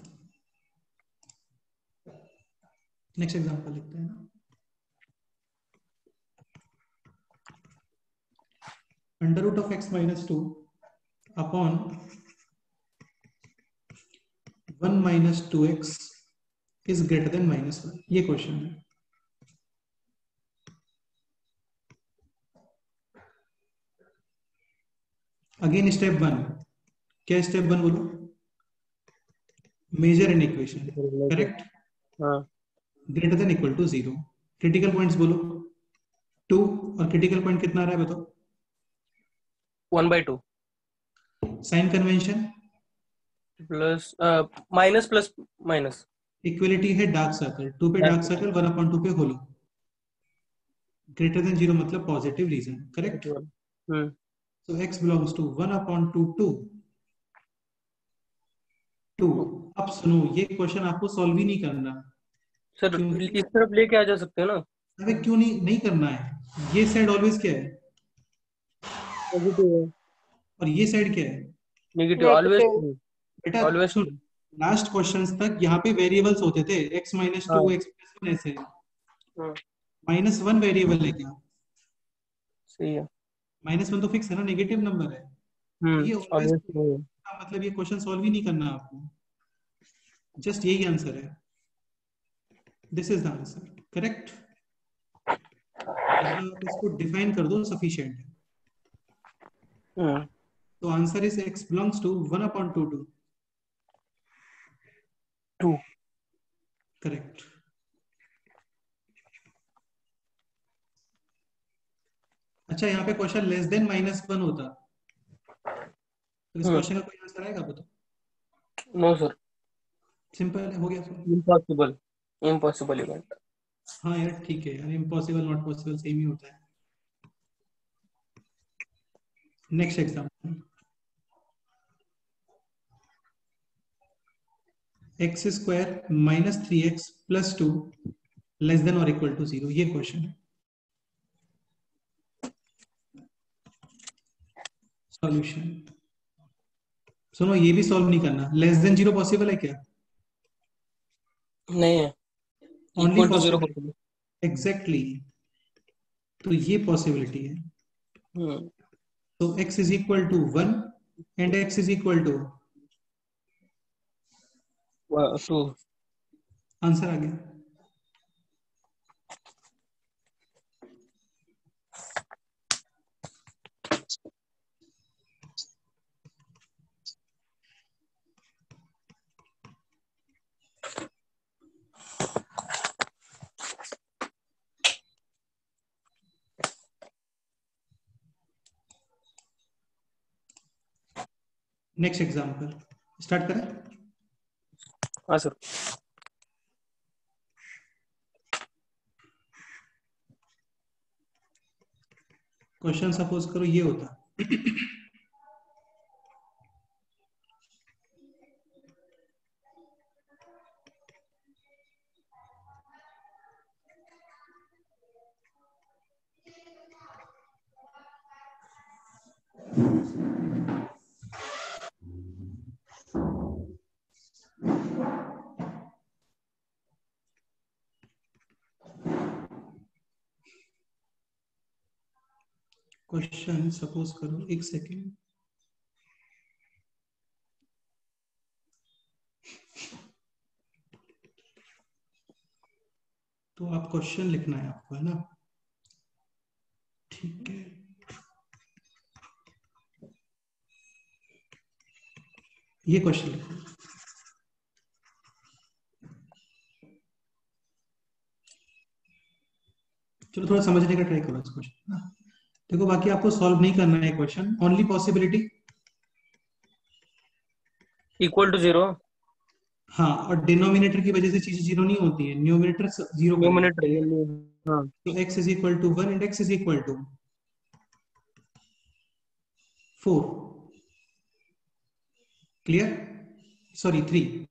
लिखते हैं ना। Under root of x minus 2 upon 1 minus 2x is greater than -1, ये question है। Again step 1, क्या step 1 बोलो? Major inequation, correct. हाँ greater than equal to 0। Critical points बोलो 2, और क्रिटिकल पॉइंट कितना आ रहा है बताओ? 1/2 sign convention plus minus plus minus. Equality है डार्क सर्कल, 2 पे डार्क सर्कल, 1/2 पे होलो। ग्रेटर देन 0 मतलब positive region, correct. So x belongs to 1/2 2। अब सुनो, ये क्वेश्चन आपको सॉल्व ही नहीं करना सर, क्योंकि- इस तरफ लेके आ जा सकते हैं ना। अबे क्यों नहीं करना है? ये साइड ऑलवेज क्या है? पॉजिटिव है, और ये साइड क्या है? Negative always. बेटा Always सुन, लास्ट क्वेश्चंस तक यहाँ पे वेरिएबल्स होते थे, x minus 2 हाँ। x plus 1 ऐसे। हाँ। -1 वेरिएबल है क्या? सही है। -1 तो फिक्स है ना, नेगेटिव नंबर है। ये always ऑलवेज का मतलब ये क्वेश्चन सॉल्व ही नहीं करना आपको, जस्ट यही आंसर है। This is the answer, correct. आप इसको डिफाइन कर दो, सफिशिएंट है। तो answer is x belongs to 1/2 2। Correct. अच्छा यहाँ पे क्वेश्चन लेस देन -1 होता तो इस क्वेश्चन का कोई आंसर आएगा बताओ? नो सर, सिंपल है, हो गया सर। Impossible event. हाँ यार ठीक है यार, इम्पॉसिबल नॉट पॉसिबल सेम ही होता है। Next example, x² - 3x + 2 less then और इक्वल टू 0, ये क्वेश्चन है। सॉल्यूशन सुनो, ये भी सॉल्व नहीं करना। लेस देन 0 पॉसिबल है क्या? नहीं है, only equal to 0 possible, exactly. तो ये पॉसिबिलिटी है। तो x is equal to 1 and x is equal to 2। Answer आ गया। नेक्स्ट एग्जाम्पल स्टार्ट करें। हाँ सर। क्वेश्चन सपोज करो ये होता, क्वेश्चन सपोज करो, एक सेकेंड। तो आप क्वेश्चन लिखना है आपको, है ना? ठीक है, ये क्वेश्चन लिखो। चलो थोड़ा समझने का ट्राई करो इस क्वेश्चन। देखो बाकी आपको सॉल्व नहीं करना है question, only possibility equal to 0। हाँ, और डिनोमिनेटर की वजह से चीजें जीरो नहीं होती है, न्यूमिनेटर जीरो करेगा। न्यूमिनेटर। हाँ तो x is equal to 1 and x is equal to 4। Clear? Sorry 3।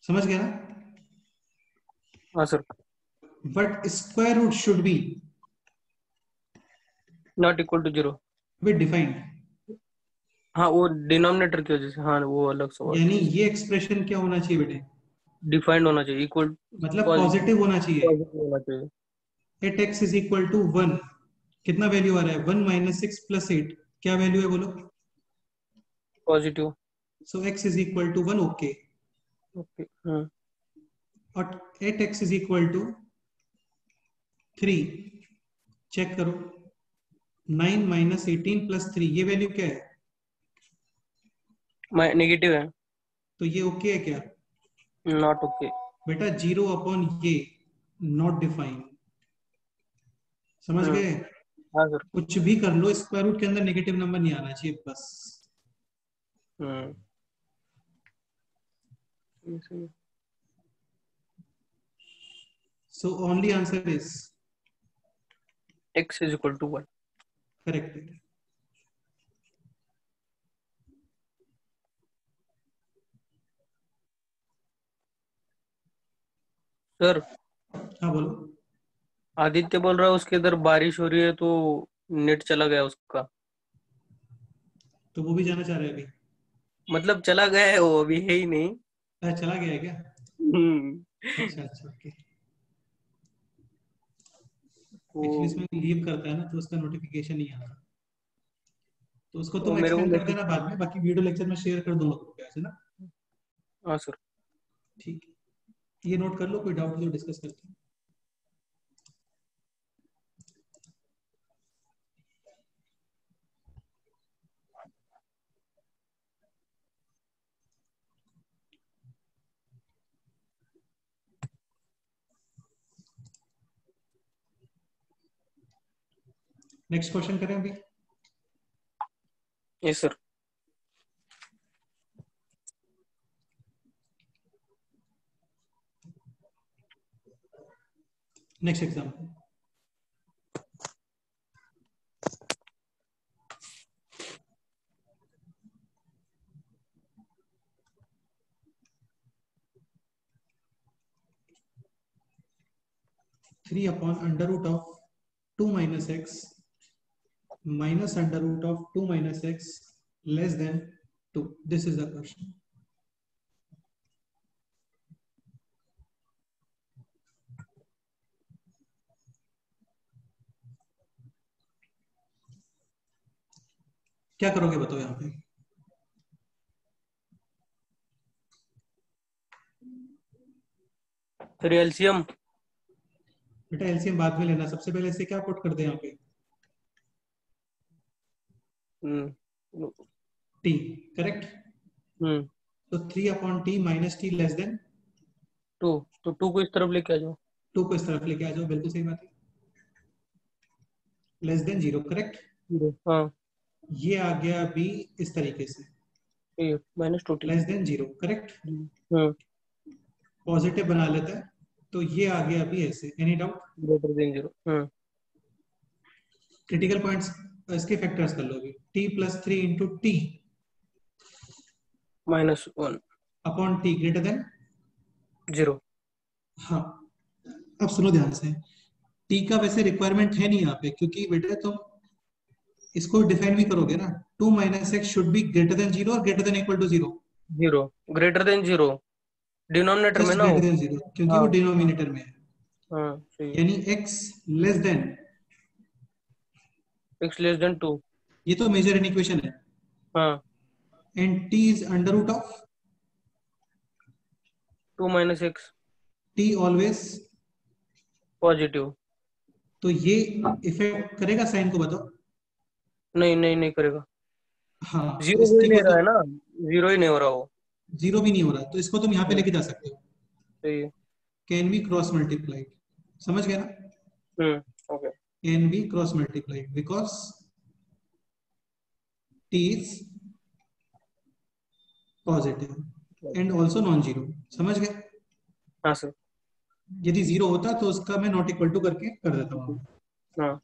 समझ गया ना? हाँ sir. But square root should be not equal to 0। With defined, हाँ वो डिनोमिनेटर की वजह से, हाँ वो अलग सवाल। यानी ये एक्सप्रेशन क्या होना चाहिए बेटे? डिफाइंड होना चाहिए, इक्वल मतलब पॉजिटिव पॉजिटिव होना चाहिए। होना चाहिए। At x is equal to 1, कितना वैल्यू आ रहा है? 1 माइनस 6 प्लस 8, क्या वैल्यू है बोलो? Positive. So x is equal to 1, okay. Okay. हाँ और at x is equal to 3, check करो। 9 माइनस 18 प्लस 3, ये वैल्यू क्या है? नेगेटिव है। तो ये ओके है क्या? Not okay. बेटा 0 अपॉन ये नॉट डिफाइंड, समझ गए? हाँ सर। कुछ भी कर लो, स्क्वायर रूट के अंदर नेगेटिव नंबर नहीं आना चाहिए बस। हम्म। सही। So only answer is x is equal to 1। Correct. Sir हाँ बोलो। आदित्य बोल रहा है उसके इधर बारिश हो रही है तो नेट चला गया उसका। तो वो भी जाना चाह रहे हैं अभी? मतलब चला गया है, वो अभी है ही नहीं। चला गया है क्या? हम्म। अच्छा अच्छा, ओके। एक्चुअली वो इसमें लीव करता है ना, तो उसका नोटिफिकेशन नहीं आता, तो उसको वो तुम मेरे को एक्सटेंड कर मैसेज। देना बाद में, बाकी वीडियो लेक्चर में शेयर कर दूंगा ग्रुप पे, ऐसे ना? हाँ सर। ठीक है, ये नोट कर लो, कोई डाउट तो डिस्कस करते हैं। नेक्स्ट क्वेश्चन करें अभी। Yes sir. Next example, three upon under root of 2 minus x minus under root of 2 minus x less than 2, this is the question. क्या करोगे बताओ यहाँ पे? फिर एलसीएम। बेटा एलसीएम बाद में लेना, सबसे पहले इसे क्या पुट कर दे यहाँ पे? हम्म। T, correct? हम्म। तो 3 upon t minus t less than 2, तो 2 को इस तरफ लेके आ जाओ। 2 को इस तरफ लेके आ जाओ, बिल्कुल सही बात है। Less than 0, correct? 0। हाँ ये आ गया बी इस तरीके से, ये -2t। Less than 0, correct? Hmm. Positive बना लेता है, तो ये आ गया बी ऐसे। Any doubt? Greater than 0। Hmm. Critical points इसके फैक्टर्स कर लो अभी। T plus 3 into T -1 upon T greater than 0। हाँ। अब सुनो ध्यान से, टी का वैसे रिक्वायरमेंट है नहीं यहाँ पे, क्योंकि बेटा तुम इसको डिफाइन भी करोगे ना, 2 minus x should be greater than 0 और greater than equal to 0। 0 greater than 0 denominator में जस्ट ना हो। ग्रेटर देन 0, क्योंकि हाँ वो डिनोमिनेटर में है। हाँ सही है। यानी x less than, x less than 2। ये तो मेजर इक्वेशन है, हाँ and t is under root of 2 minus x t always. Positive. तो ये इफेक्ट करेगा साइन को, बताओ? नहीं नहीं नहीं करेगा। हाँ, तो 0 हो ही इसकी नहीं को रहा तो है ना। 0 ही नहीं हो रहा वो। 0 भी नहीं हो रहा, तो इसको तुम यहाँ पे हाँ, लेके जा सकते हो। सही है। कैन बी क्रॉस मल्टीप्लाइड, समझ गया ना? Okay. Can be cross multiplied because t is positive and also non zero. समझ गए? हाँ सर। यदि जीरो होता तो उसका मैं नॉट इक्वल टू करके कर देता हूँ। हाँ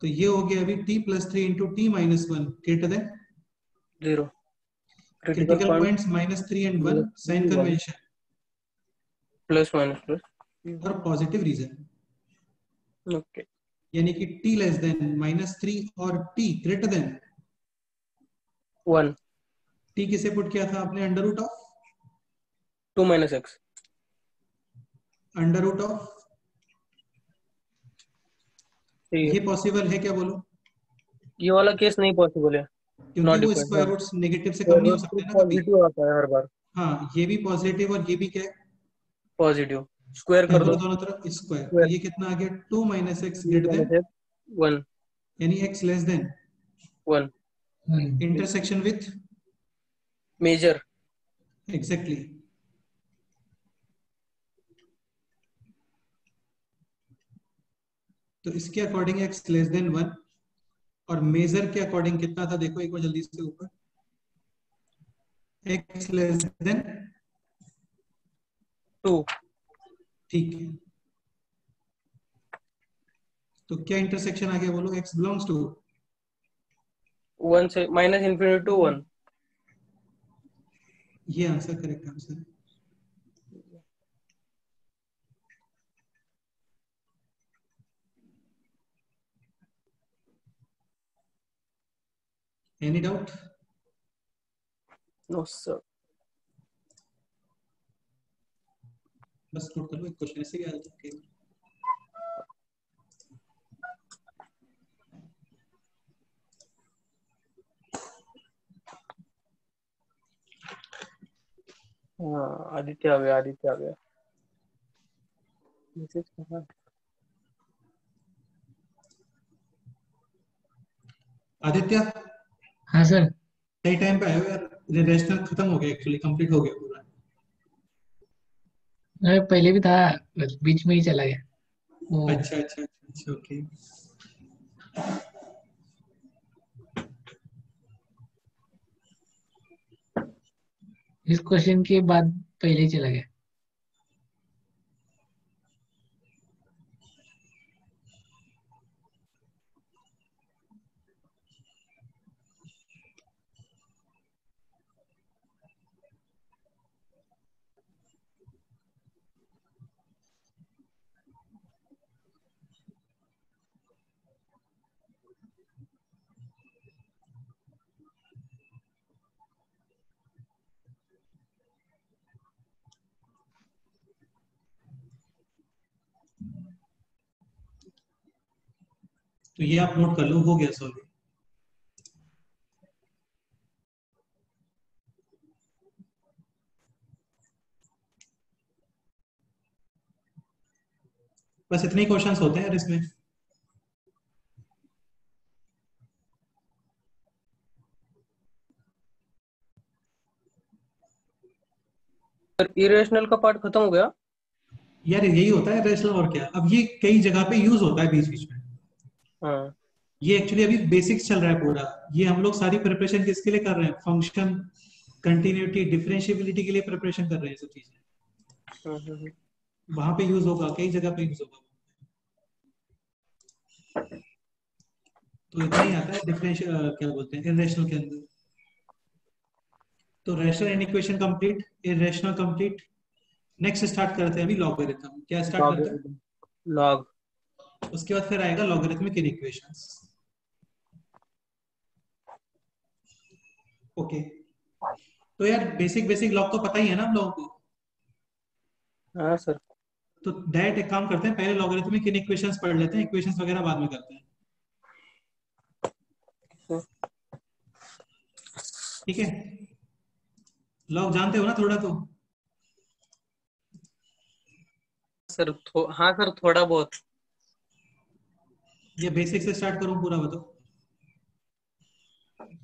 तो ये हो गया अभी t plus 3 into t minus 1 greater than 0 critical critical point points minus 3 and 1 sign 1 convention plus minus plus और पॉजिटिव रीजन। ओके यानी कि t लेस देन माइनस 3 और t ग्रेटर देन 1 t किसे पुट किया था आपने? Under root of 2 minus x under root of. ये possible है क्या बोलो? ये वाला केस नहीं पॉसिबल है। क्योंकि नॉट वो इक्वल। स्क्वायर रूट्स नेगेटिव से कम स्क्वायर नहीं हो रूट सकते ना कभी। पॉजिटिव आता है हर बार। हाँ, ये भी पॉजिटिव और ये भी क्या है? पॉजिटिव। स्क्वायर क्या कर करो दो। दोनों तरफ स्क्वायर, तो स्क्वायर ये कितना आ गया? 2 minus x 2 greater minus than, x 1 यानी x less than 1 intersection with major exactly. तो इसके अकॉर्डिंग x लेस देन 1 और मेजर के अकॉर्डिंग कितना था? देखो एक बार जल्दी से ऊपर, x लेस देन 2 ठीक है। तो क्या इंटरसेक्शन आ गया बोलो? x बिलोंग्स टू 1 से माइनस इन्फिनिटी टू 1। ये आंसर, करेक्ट आंसर है। Any doubt? No sir. बस नोट कर लो, एक क्वेश्चन ऐसे भी आ जाता है। हाँ आदित्य आ गया, आदित्य आ गया। मैसेज कहाँ है? आदित्य, हाँ सर। सही टाइम पे आए हो यार। रेशनल खत्म हो गया, एक्चुअली कंप्लीट हो गया पूरा। अरे पहले भी था, बस बीच में ही चला गया वो। अच्छा अच्छा अच्छा, ओके। इस क्वेश्चन के बाद पहले ही चला गया। तो ये आप नोट कर लो, हो गया सॉल्व। बस इतने ही क्वेश्चंस होते हैं यार इसमें। सर इरेशनल का पार्ट खत्म हो गया। यार यही होता है रेशनल, और क्या। अब ये कई जगह पे यूज होता है बीच बीच में। हाँ ये एक्चुअली अभी बेसिक्स चल रहा है पूरा। ये हम लोग सारी प्रिपरेशन किसके लिए कर रहे हैं? फंक्शन, कंटिन्यूटी, डिफरेंशिएबिलिटी के लिए प्रिपरेशन कर रहे हैं, सब चीजें। हम्म। वहां पे यूज होगा, कई जगह पे यूज होगा। तो इतना ही आता है डिफरेंशियल, क्या बोलते हैं, इरेशनल के अंदर। तो rational equation complete, irrational complete. Next start करते हैं अभी लॉगरिथम। क्या स्टार्ट करते हैं? लॉग। उसके बाद फिर आएगा लॉगरिथमिक इक्वेशंस। ओके। तो यार बेसिक बेसिक लॉग तो पता ही है ना हम लोगों को। हाँ सर। तो डायरेक्ट एक काम करते हैं, पहले लॉगरिथमिक इक्वेशंस पढ़ लेते हैं, इक्वेशंस वगैरह बाद में करते हैं। ठीक है? लॉग जानते हो ना थोड़ा तो? सर हाँ सर थोड़ा बहुत। ये बेसिक से स्टार्ट करूं पूरा, बताओ।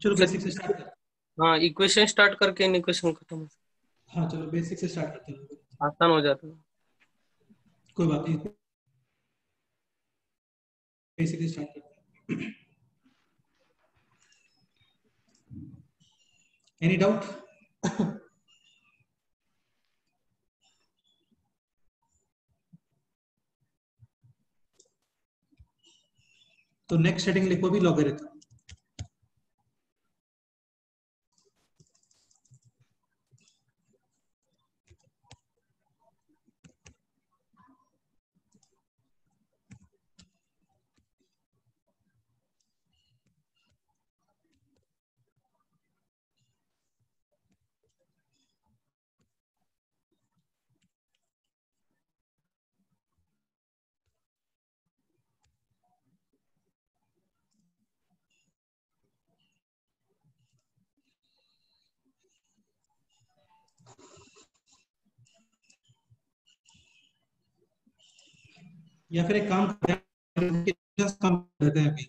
चलो सर बेसिक से स्टार्ट करते हाँ इक्वेशन स्टार्ट करके इक्वेशन खत्म। हैं। हाँ चलो बेसिक से स्टार्ट करते हैं। आसान हो जाता है। कोई बात नहीं, बेसिक से स्टार्ट करते हैं। Any doubt? तो नेक्स्ट हेडिंग लिखो भी लॉगरिथम। या फिर एक काम करते हैं, just काम करते हैं अभी।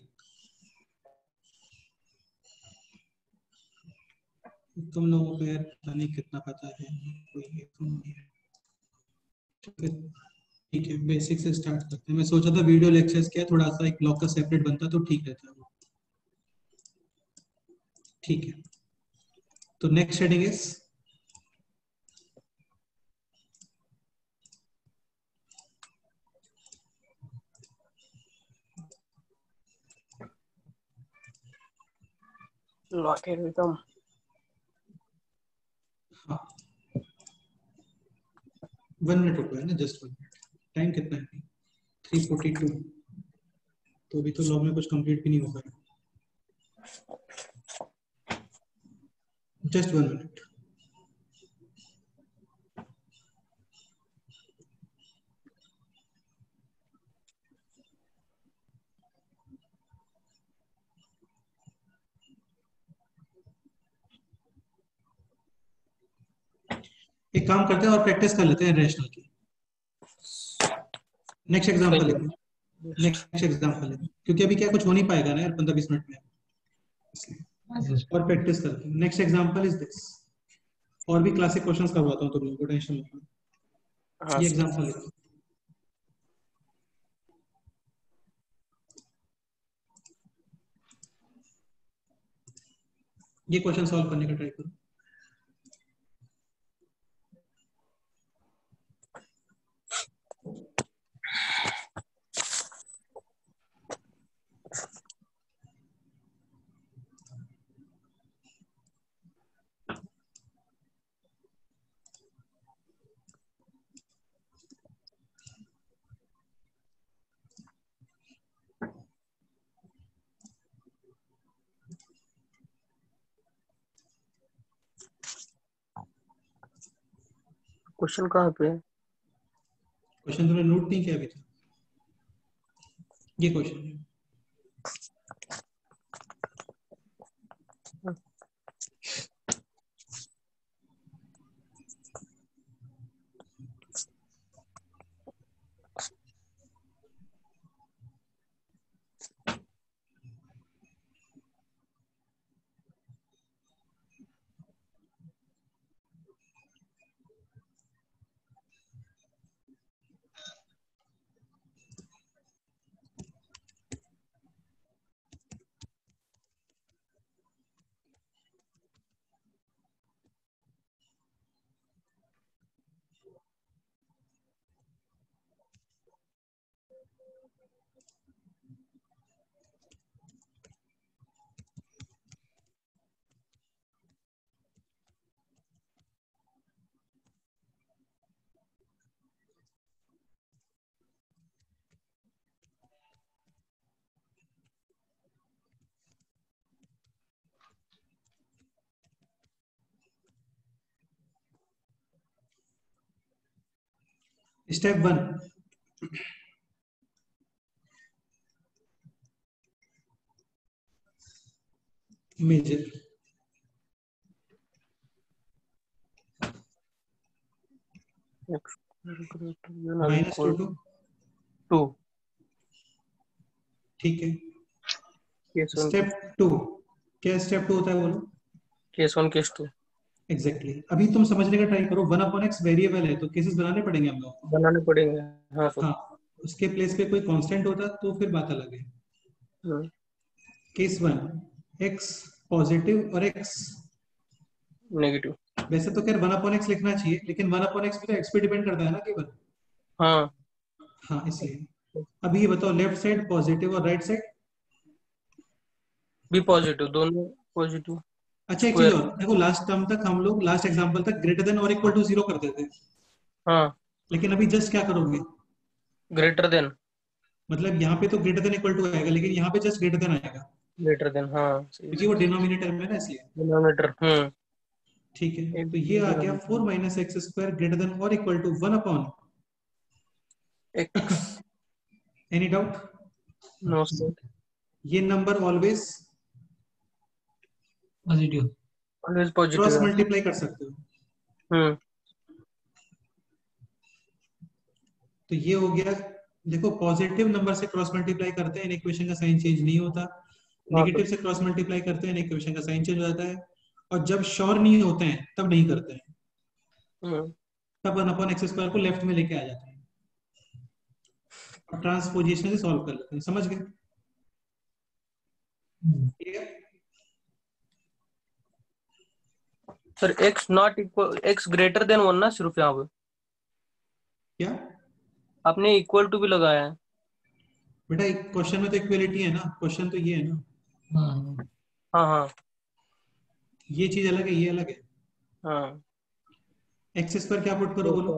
तुम लोगों को यार पता नहीं कितना पता है, कोई ये तो नहीं है। ठीक है, बेसिक से स्टार्ट करते हैं। मैं सोचा था वीडियो लेक्चर्स क्या थोड़ा सा एक ब्लॉक का सेपरेट बनता तो ठीक रहता। ठीक है, तो नेक्स्ट हेडिंग इज लॉगरिथम। हाँ 1 मिनट रुको है ना, जस्ट 1 मिनट। टाइम कितना है? 3:42। तो अभी तो लॉग में कुछ कंप्लीट भी नहीं हो पाया। Just 1 minute. एक काम करते हैं और प्रैक्टिस कर लेते हैं रैशनल की। नेक्स्ट एग्जांपल लिखो, नेक्स्ट एग्जांपल लिखो, क्योंकि अभी क्या कुछ हो नहीं पाएगा ना यार 15-20 मिनट में, इसलिए और प्रैक्टिस करते हैं। Next example is this. और भी क्लासिक क्वेश्चंस करवाता हूं तुम लोगों को, टेंशन मत लो। ये एग्जांपल लिखो। ये क्वेश्चन सॉल्व करने का ट्राई करो। क्वेश्चन कहाँ पे है? क्वेश्चन तुमने नोट नहीं किया अभी तक? ये क्वेश्चन है। Step 1, major. -2 2। ठीक है। केस 1 स्टेप 2, क्या स्टेप 2 होता है बोलो? केस 1 केस 2 एग्जैक्टली अभी तुम समझने का ट्राई करो। 1/x वेरिएबल है तो केसेस बनाने पड़ेंगे हम लोग को। बनाने पड़ेंगे। हाँ सर। हाँ, उसके प्लेस पे कोई कांस्टेंट होता तो फिर बात अलग है। केस 1, x पॉजिटिव और x नेगेटिव। वैसे तो खैर 1/x लिखना चाहिए, लेकिन 1/x भी तो x पे डिपेंड करता है ना केवल। हाँ हाँ इसलिए अब ये बताओ, लेफ्ट साइड पॉजिटिव और राइट साइड बी पॉजिटिव, दोनों पॉजिटिव। अच्छा एक चीज स्क्वायर। और देखो, लास्ट टर्म तक हम लोग लास्ट एग्जांपल तक ग्रेटर देन और इक्वल टू 0 करते थे, हाँ, लेकिन अभी जस्ट क्या करोगे, ग्रेटर देन। मतलब यहाँ पे तो ग्रेटर देन इक्वल टू आएगा, लेकिन यहाँ पे जस्ट ग्रेटर देन आएगा ग्रेटर देन, हाँ सही क्योंकि वो डिनोमिनेटर में है ना, इसलिए। डिनोमिनेटर। ठीक है, तो ये आ गया 4 minus x square greater than और equal to 1 upon x. Any doubt? No sir, ये number always positive. Always cross positive है। मल्टीप्लाई कर सकते हो। हम्म। तो ये हो गया, देखो पॉजिटिव नंबर से क्रॉस मल्टीप्लाई करते हैं, इक्वेशन का साइन चेंज नहीं होता। हाँ नेगेटिव से क्रॉस मल्टीप्लाई करते हैं, इक्वेशन का साइन चेंज हो जाता है। और जब श्योर नहीं होते हैं तब नहीं करते हैं, हम्म। तब 1 अपॉन एक्स स्क्वायर को लेफ्ट में लेके आ जाते हैं और ट्रांसपोजिशन से सॉल्व कर लेते हैं। समझ गए? ठीक है। Sir x not equal, x greater than 1 ना सिर्फ यहाँ पे क्या आपने इक्वल टू भी लगाया है। बेटा, क्वेश्चन में तो इक्वलिटी है ना, क्वेश्चन तो ये है ना, हाँ हाँ हाँ ये चीज अलग है, ये अलग है। हाँ। एक्स स्क्वायर क्या पुट करो बोलो?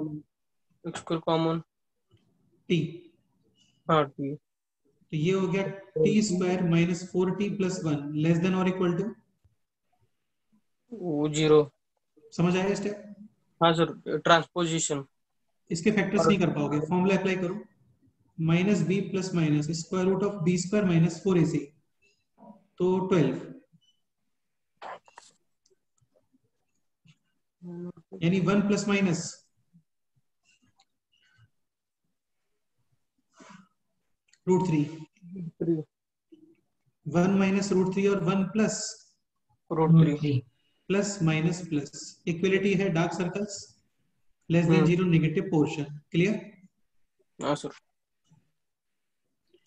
X square common. टी। हाँ ठीक। तो ये हो गया T square minus 4t plus 1 less than और इक्वल टू, वो 0। समझ आया स्टेप? हाँ सर, ट्रांसपोजिशन। इसके फैक्टर्स और नहीं कर पाओगे, फॉर्मूला अप्लाई करो, minus b plus minus square root of b square minus 4ac, तो 12, यानी 1 प्लस माइनस √3, 1 माइनस √3 और 1 plus √3। √3। Plus minus plus, equality है dark circles, less than 0 negative portion. Clear? हाँ सर।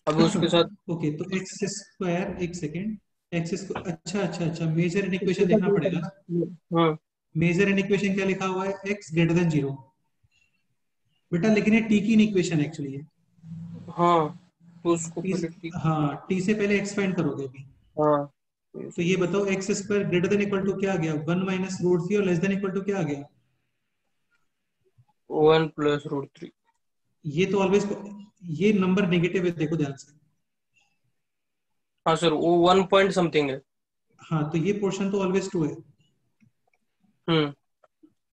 अब उसके साथ ओके, तो एक्स स्क्वायर, एक सेकेंड, एक्स स्क्वायर, अच्छा अच्छा अच्छा, मेजर इन इक्वेशन देखना पड़ेगा ना। हाँ मेजर इन इक्वेशन क्या लिखा हुआ है? एक्स ग्रेटर देन 0 बेटा, लेकिन ये टी की इक्वेशन एक्चुअली है। हाँ, तो उसको टी, पहले ठीक। हाँ टी से पहले एक्स फाइंड करोगे अभी। हाँ, तो ये बताओ, x square greater than equal to क्या आ गया? 1 माइनस √3 और लेस देन इक्वल टू क्या आ गया? 1 प्लस √3। ये तो ऑलवेज, ये नंबर नेगेटिव है, देखो ध्यान से। हाँ सर, वो 1 पॉइंट समथिंग है। हाँ, तो ये पोर्शन तो ऑलवेज 2 है।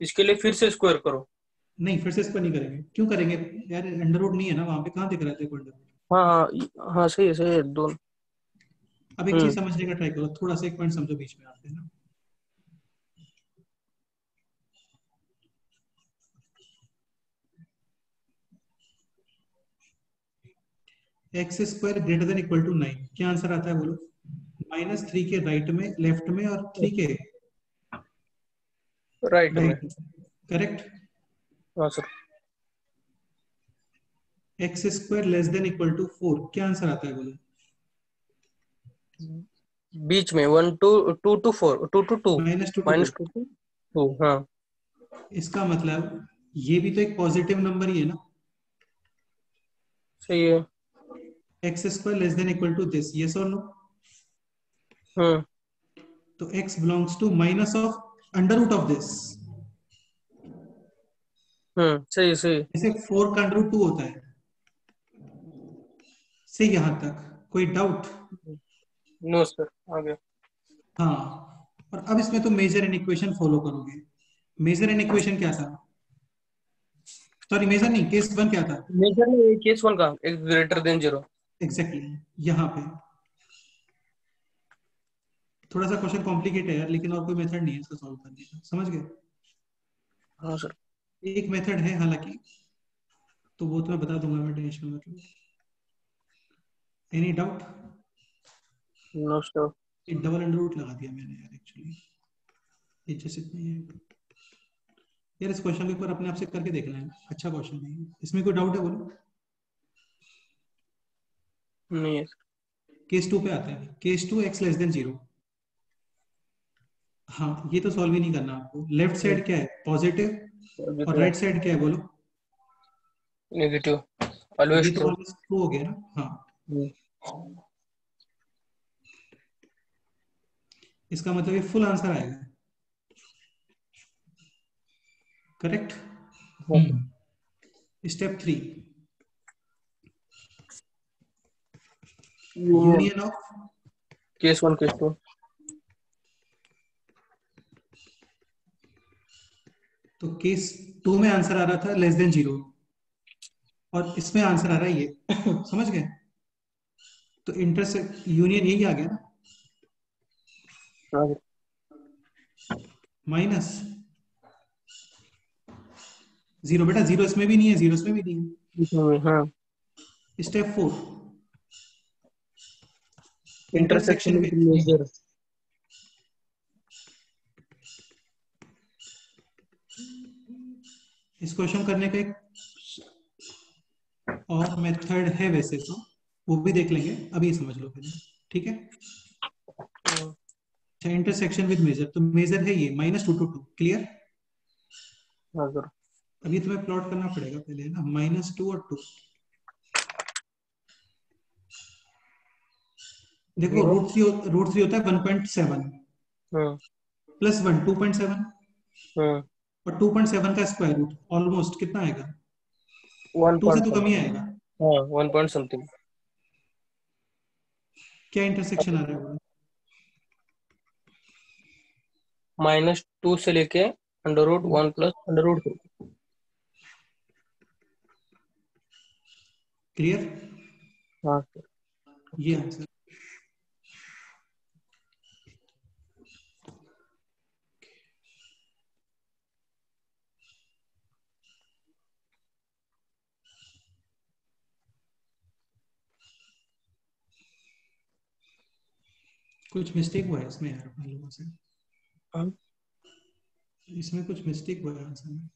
इसके लिए फिर से स्क्वायर करो। नहीं, फिर से इसको नहीं करेंगे, क्यों करेंगे यार? अंडर रूट नहीं है ना वहां पे, कहाँ दिख रहा है अंडर? हाँ हाँ हाँ, सही है दोनों। अब एक चीज समझने का ट्राई करो, थोड़ा सा एक पॉइंट समझो बीच में आते हैं ना। X square greater than equal to 9, क्या आंसर आता है बोलो? -3 के राइट में, लेफ्ट में, और 3 के राइट में। राइट में, करेक्ट? हाँ sir. X square less than equal to 4, क्या आंसर आता है बोलो? बीच में 1 2 2 to 4, 2 to 2, -2 to 2। -2 to 2। हाँ इसका मतलब ये भी तो एक पॉजिटिव नंबर ही है ना। सही है। X square less than equal to this, yes और नो? हम्म तो x belongs to minus of under root of this, सही जैसे 4 का अंडर रूट 2 होता है। से यहां तक कोई डाउट? नो सर, आगे। हाँ, और अब इसमें तो मेजर इन इक्वेशन फॉलो करोगे। मेजर इन इक्वेशन क्या था? सॉरी, मेजर नहीं, केस 1 क्या था? मेजर में केस 1 का x ग्रेटर देन 0। एग्जैक्टली, यहाँ पे थोड़ा सा क्वेश्चन कॉम्प्लिकेट है यार, लेकिन और कोई मेथड नहीं है इसको सॉल्व करने का, समझ गए? हाँ सर। एक मेथड है हालांकि, तो वो तो मैं बता दूंगा, मैं टेंशन मत लो। Any doubt? No sir. एक डबल अंडर रूट लगा दिया मैंने यार, एक्चुअली ये जैसे नहीं है यार। इस क्वेश्चन के ऊपर अपने आप से करके देखना है, अच्छा क्वेश्चन नहीं है। इसमें कोई डाउट है बोलो? नहीं है। केस 2 पे आते हैं, केस 2 एक्स लेस देन 0। हाँ, ये तो सॉल्व ही नहीं करना आपको। लेफ्ट साइड क्या है? पॉजिटिव, और राइट साइड क्या है बोलो? नेगेटिव, तो ये ऑलवेज तो ट्रू। ऑलवेज ट्रू हो गया ना। हाँ, इसका मतलब ये फुल आंसर आएगा, correct. Step 3, union of case 1 case 2। तो केस 2 में आंसर आ रहा था लेस देन 0 और इसमें आंसर आ रहा है ये समझ गए। तो इंटरसेक्ट यूनियन यही आ गया ना, माइनस 0। बेटा 0 इसमें भी नहीं है, 0 इसमें भी नहीं है। हाँ, step 4, intersection intersection with with major. इस क्वेश्चन करने का एक और मेथड है वैसे तो, वो भी देख लेंगे, अभी समझ लो पहले, ठीक है। अच्छा, इंटरसेक्शन विद मेजर, तो मेजर है ये -2 to 2, क्लियर। हाँ सर। अभी तुम्हें प्लॉट करना पड़ेगा पहले ना, -2 और 2। देखो Zero। रूट थ्री होता है 1.7 हाँ प्लस 1 2.7 हाँ, और 2.7 का स्क्वायर रूट ऑलमोस्ट कितना आएगा, 1 2 से पॉइंट तो कम ही आएगा। हाँ 1 पॉइंट समथिंग। क्या इंटरसेक्शन आ रहा है वो? -2 से लेके √1 प्लस √3। क्लियर, हाँ सर। ये आंसर। कुछ मिस्टेक हुआ है इसमें यार अपने लोगों से, हाँ? इसमें कुछ मिस्टेक हुआ है आंसर में।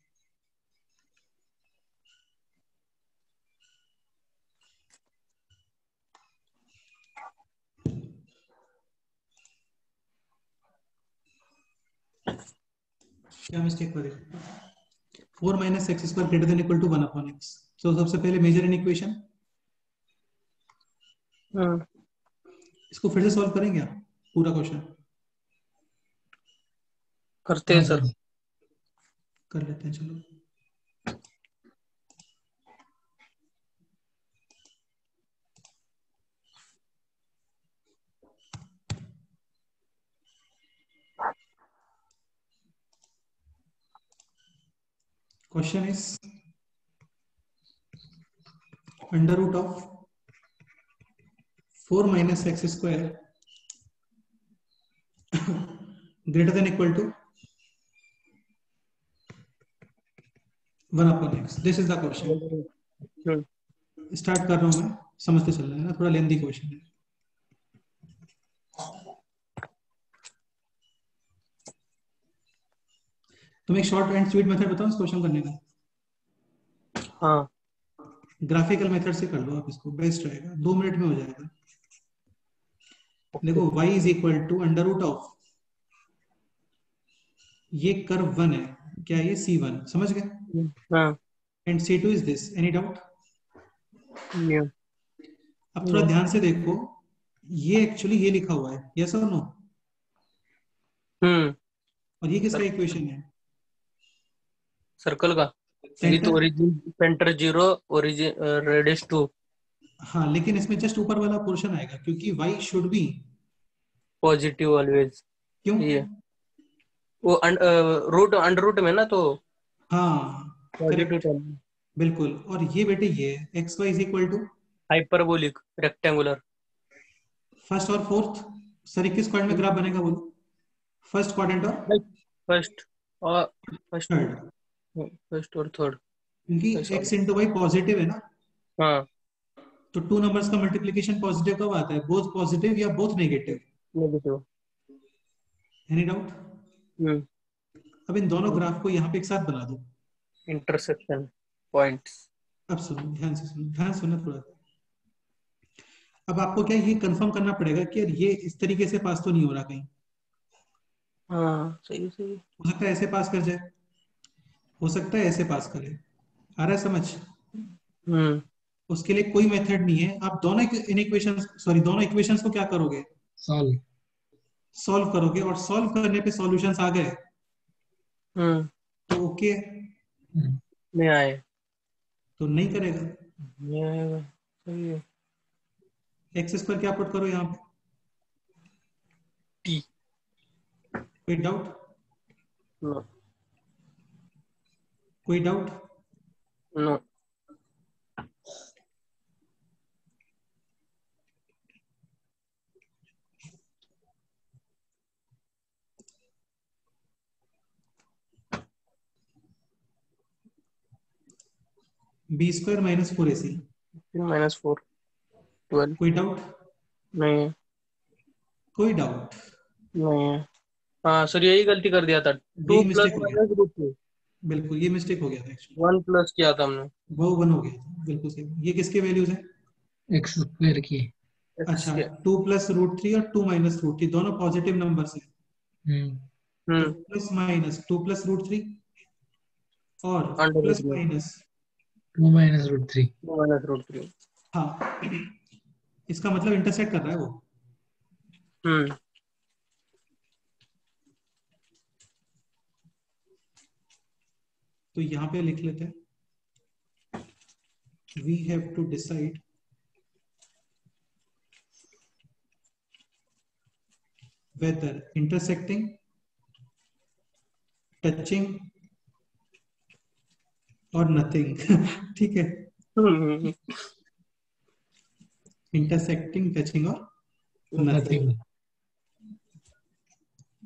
क्या मिस्टेक हो रही है? 4 - x² greater than equal to 1/x। तो सबसे पहले मेजर इन इक्वेशन, हाँ, इसको फिर से सॉल्व करेंगे आप पूरा क्वेश्चन, करते हैं सर। कर लेते हैं चलो। Question is under root of 4 - x² greater than equal to 1/x। This is the question. Hmm, start कर रहा हूं मैं, समझते चल रहा है ना, थोड़ा लेंथी क्वेश्चन है। तुम एक शॉर्ट एंड स्वीट मेथड बताओ इस क्वेश्चन करने का। हाँ ग्राफिकल मेथड से कर लो आप इसको, बेस्ट रहेगा, 2 मिनट में हो जाएगा। ओके। देखो y is equal to under root of, ये कर्व 1 है, क्या ये C1 समझ गए, हाँ and C2 is this, any doubt. New. अब थोड़ा ध्यान से देखो, ये एक्चुअली ये लिखा हुआ है, यस और नो, हम्म, और ये किसका इक्वेशन है, सर्कल का with centre. Origin centre 0 origin radius 2। हाँ लेकिन इसमें जस्ट ऊपर वाला पोर्शन आएगा क्योंकि y should be, positive always. क्यों, ये वो रूट अंडर रूट में ना, तो हाँ पॉजिटिव करेक्ट, टर्म। बिल्कुल। और ये बेटे ये x y is equal to hyperbolic rectangular. First और फोर्थ, सर 21 क्वाड्रेंट में ग्राफ बनेगा बोलो, फर्स्ट क्वाड्रेंट और फर्स्ट और फर्स्ट थर्ड, फर्स्ट और थर्ड। क्योंकि x इंटू वाई पॉजिटिव है ना, हाँ तो 2 नंबर्स का मल्टीप्लीकेशन पॉजिटिव कब आता है, बोथ पॉजिटिव या both negative, negative. Any doubt. अब इन दोनों ग्राफ को यहाँ पे एक साथ बना दो। Intersection points. अब सुनो, ध्यान से सुनो, ध्यान सुनना थोड़ा। अब आपको क्या ये कंफर्म करना पड़ेगा कि यार ये इस तरीके से पास तो नहीं हो रहा कहीं, हाँ सही सही। हो सकता है ऐसे पास कर जाए, हो सकता है ऐसे पास करे, आ रहा है समझ। हम्म, उसके लिए कोई मेथड नहीं है, आप दोनों इन इक्वेशन, सॉरी दोनों इक्वेशंस को क्या करोगे, सॉल्व। सॉल्व करोगे और सॉल्व करने पे सॉल्यूशंस आ गए हम्म। तो ओके, नहीं आए। तो नहीं करेगा। नहीं आएगा। सही है। एक्स स्क्वायर क्या पुट करो यहाँ पे, टी। कोई डाउट? नो। कोई doubt? No. B square minus 4ac, -4 12। कोई डाउट? नहीं है। कोई डाउट? नहीं है। हाँ सर यही गलती कर दिया था। टू यही प्लस मिस्टेक हो गया, माइनस रूट टू। बिल्कुल ये मिस्टेक हो गया था एक्चुअली, 1+ किया था हमने। वो 1 हो गया था, बिल्कुल सही। ये किसके वैल्यूज है? एक्स स्क्वायर की। एक्स अच्छा, के। 2 + √3 और 2 - √3 दोनों पॉजिटिव नंबर है, हम्म तो हम्म। प्लस माइनस 2 + √3 और under root plus three. Minus, 2 - √3। 2 - √3। हाँ इसका मतलब इंटरसेक्ट कर रहा है वो। हम्म। तो यहाँ पे लिख लेते हैं, we have to decide whether intersecting, touching और नथिंग ठीक है, हम्म। इंटरसेक्टिंग, टचिंग और नथिंग। नथिंग।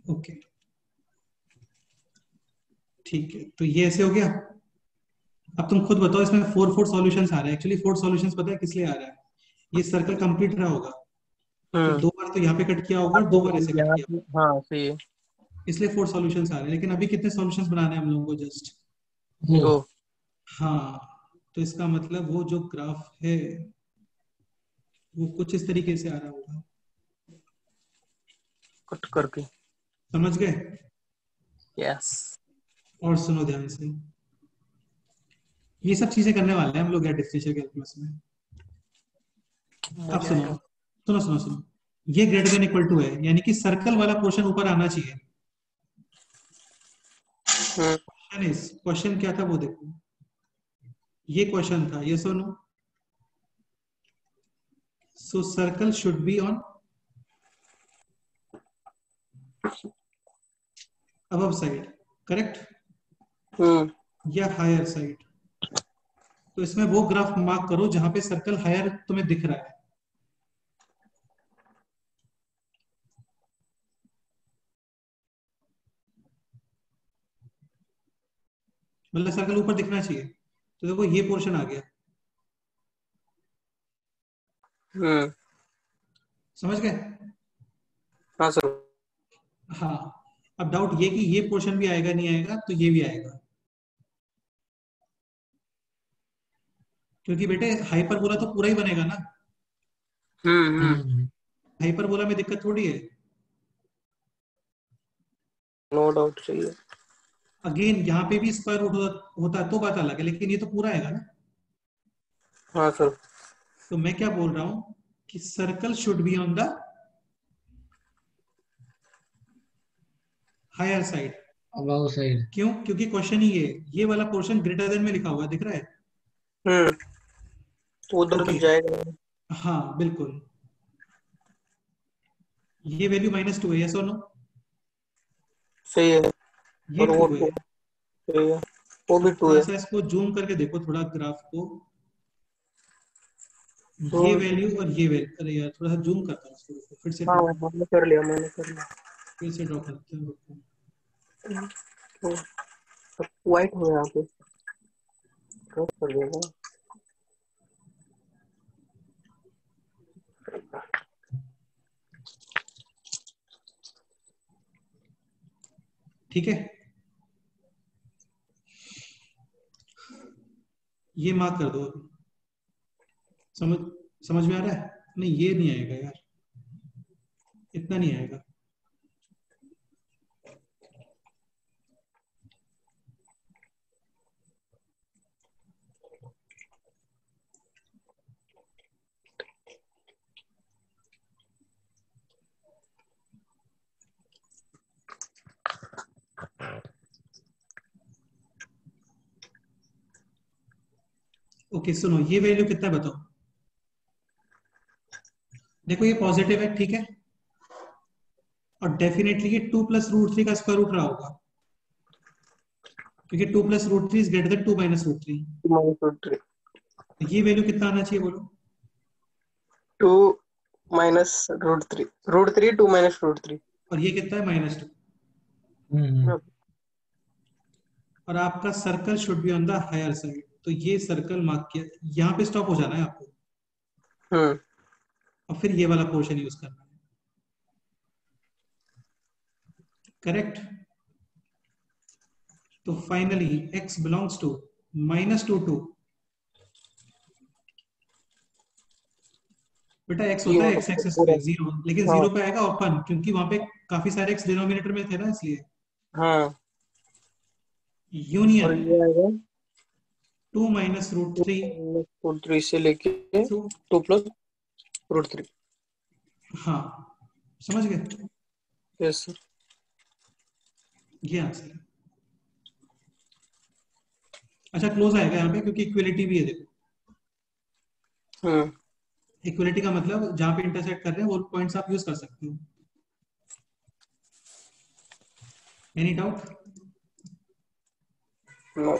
ओके ठीक है, तो ये ऐसे हो गया। अब तुम खुद बताओ, इसमें 4 सॉल्यूशंस आ रहे हैं। एक्चुअली 4 सॉल्यूशंस पता है किस लिए आ रहा है? ये सर्कल कंप्लीट रहा होगा, तो हम्म। 2 बार तो यहाँ पे कट किया होगा हाँ और 2 बार तो ऐसे कट यहाँ किया पे हाँ सही है। होगा, इसलिए 4 सॉल्यूशंस आ रहे हैं। लेकिन अभी कितने सॉल्यूशंस बनाने हैं हम लोगों को? जस्ट वो 2। हाँ, तो इसका मतलब वो जो ग्राफ है वो कुछ इस तरीके से आ रहा होगा, कट करके। समझ गए? यस। और सुनो ध्यान से, ये सब चीजें करने वाले हैं हम लोग यार डिफरेंशियल कैलकुलस में। अब मजा सुनो आएगा। सुनो सुनो सुनो, ये ग्रेटर देन इक्वल टू है, यानी कि सर्कल वाला पोर्शन ऊपर आना चाहिए। हम्म। क्वेश्चन क्या था वो देखो, ये क्वेश्चन था, ये सुनो, so circle should be on above side, correct, hmm. या हायर साइड। तो इसमें वो ग्राफ मार्क करो जहां पे सर्कल हायर तुम्हें दिख रहा है। मतलब सर्कल ऊपर दिखना चाहिए, तो देखो ये पोर्शन आ गया, हम्म। समझ गए? हाँ सर। हाँ, अब डाउट ये कि ये पोर्शन भी आएगा नहीं आएगा, तो ये भी आएगा, क्योंकि बेटे हाइपरबोला तो पूरा ही बनेगा ना, हम्म। हाइपरबोला में दिक्कत थोड़ी है। नो डाउट सही है। अगेन यहाँ पे भी स्क्वायर रूट होता है तो बात अलग है, लेकिन ये तो पूरा आएगा ना। हाँ सर। तो मैं क्या बोल रहा हूं कि circle should be on the higher side. Above side. क्यों? क्योंकि क्वेश्चन ही ये वाला पोर्शन ग्रेटर देन में लिखा हुआ है, दिख रहा है? हम्म। तो उधर ओके, तक जाएगा। हाँ बिल्कुल, ये वैल्यू -2 है, यस और नो? सही है। ये और वो 2 है। 2 सही है। वो भी अब 2 थोड़ा है। सा इसको जूम करके देखो थोड़ा ग्राफ को, तो ये वैल्यू और ये वैल्यू, अरे यार थोड़ा सा जूम करता हूँ इसको, रुको, हाँ मैंने कर लिया मैंने कर लिया। फिर से ड्रॉ करते हैं, रुको। तो व्हाइट हो यहाँ पे क्रॉस कर देगा। ठीक है, ये मार्क कर दो। समझ समझ में आ रहा है? नहीं ये नहीं आएगा यार, इतना नहीं आएगा। ओके सुनो, ये वैल्यू कितना है बताओ। देखो ये पॉजिटिव है, ठीक है, और डेफिनेटली ये 2 + √3 का स्क्वायर रूट रहा होगा, क्योंकि 2 + √3 इज ग्रेटर देन 2 - √3। -√3 ये वैल्यू कितना आना चाहिए बोलो। 2 - √3 √3 2 - √3 और ये कितना है -2। और आपका circle should be on the higher side, तो ये सर्कल मार्क किया, यहाँ पे स्टॉप हो जाना है आपको, हम्म और फिर ये वाला पोर्शन यूज करना है, करेक्ट। तो फाइनली x बिलोंग्स टू -2 2। बेटा x होता है x² 0, लेकिन हाँ 0 पे आएगा ओपन, क्योंकि वहां पे काफी सारे x डिनोमिनेटर में थे ना, इसलिए हाँ और यूनियन ये आएगा 2 - √3 √3 से लेके टू। 2 + √3। हाँ समझ गए, यस सर। ये आंसर है। अच्छा क्लोज आएगा यहाँ पे, क्योंकि इक्वलिटी भी है, देखो हम्म इक्वलिटी का मतलब जहां पे इंटरसेक्ट कर रहे हैं वो पॉइंट्स आप यूज कर सकते हो। Any doubt? नो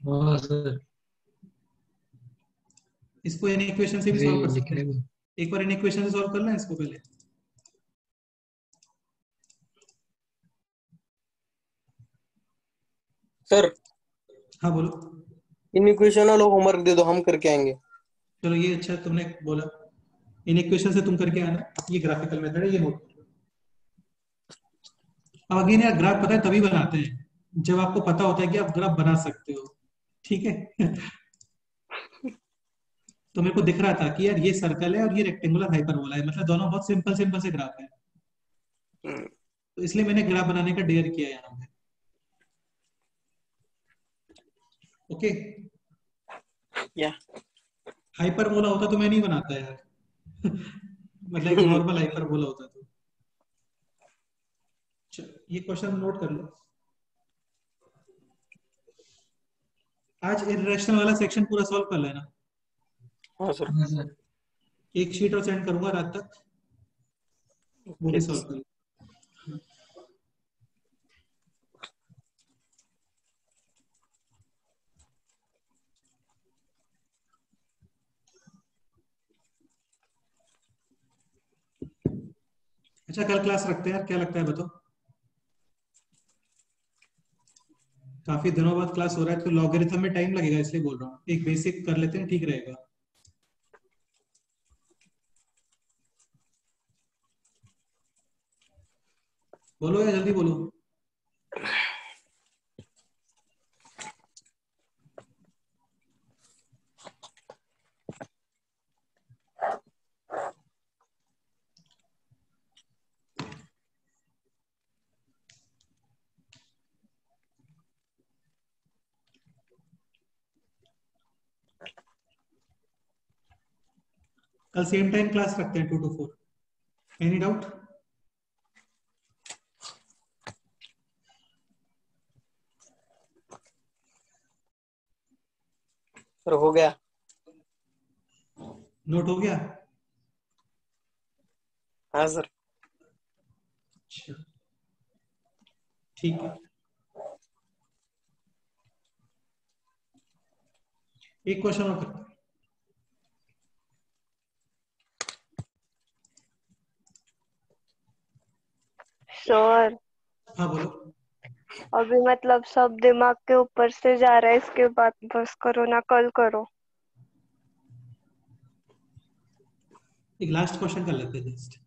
हाँ सर, इसको इन इक्वेशन से भी अरे सॉल्व कर सकते लिखने हैं, में। एक बार इन इक्वेशन से सॉल्व करना है इसको पहले। सर, हाँ बोलो। इन इक्वेशन वालों होमवर्क दे दो, हम करके आएंगे। चलो ये अच्छा तुमने बोला, इन इक्वेशन से तुम करके आना, ये ग्राफिकल मेथड है, ये नोट। अब अगेन यार ग्राफ पता है तभी बनाते हैं जब आपको पता होता है कि आप ग्राफ बना सकते हो, ठीक है। तो मेरे को दिख रहा था कि यार ये सर्कल है और ये रेक्टेंगुलर हाइपरबोला है, मतलब दोनों बहुत सिंपल सिंपल से ग्राफ है, हम्म, तो इसलिए मैंने ग्राफ बनाने का डेयर किया यहाँ पे। ओके, या हाइपरबोला होता तो मैं नहीं बनाता यार। मतलब एक नॉर्मल हाइपरबोला होता तो। ये क्वेश्चन नोट कर लो। आज इरेशनल वाला सेक्शन पूरा सॉल्व कर लेना, हाँ सर। हाँ सर, एक शीट और सेंड करूंगा रात तक, वो भी सॉल्व कर लो। अच्छा कल क्लास रखते हैं यार, क्या लगता है बताओ। काफी दिनों बाद क्लास हो रहा है, तो लॉगरिथम में टाइम लगेगा, इसलिए बोल रहा हूँ, एक बेसिक कर लेते हैं, ठीक रहेगा। बोलो या जल्दी बोलो। कल सेम टाइम क्लास रखते हैं 2 to 4। Any doubt? सर हो गया। नोट हो गया? हाँ सर। अच्छा ठीक है, एक क्वेश्चन और करते हैं। सर हाँ बोलो। अभी मतलब सब दिमाग के ऊपर से जा रहा है, इसके बाद बस करो ना, कल करो। एक लास्ट क्वेश्चन कर लेते हैं जस्ट,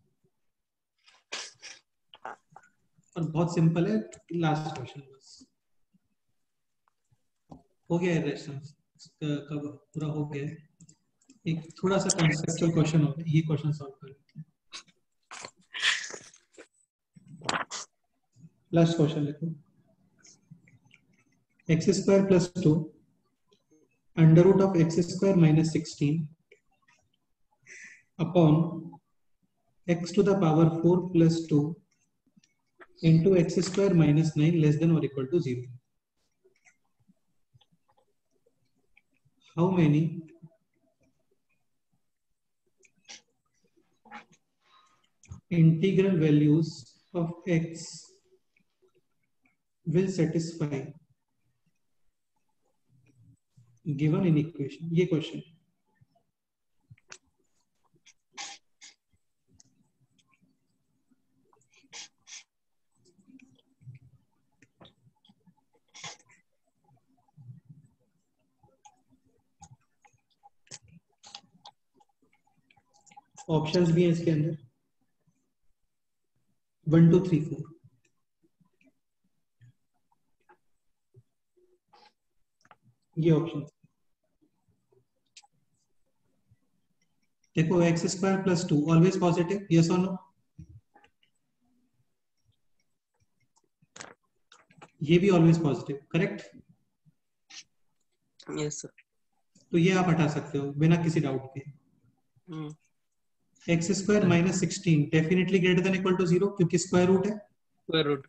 और बहुत सिंपल है, लास्ट क्वेश्चन बस। हो गया इरेशनल का पूरा हो गया है। एक थोड़ा सा कॉन्सेप्चुअल क्वेश्चन होता है, ये क्वेश्चन सॉल्व कर लेते हैं। लास्ट क्वेश्चन लिखो, x² + 2 √ (x² - 16) upon x⁴ + 2 into x² - 9 < (= 0)। How many integral values of x will satisfy given in equation. ये क्वेश्चन ऑप्शंस भी हैं इसके अंदर 1 2 3 4। ये ऑप्शन देखो, x square plus 2 always positive, yes और नो? ये भी always positive, correct? Yes sir. तो ये आप हटा सकते हो बिना किसी डाउट के। X square minus 16 definitely greater than equal to 0 क्योंकि स्क्वायर रूट है। Square root.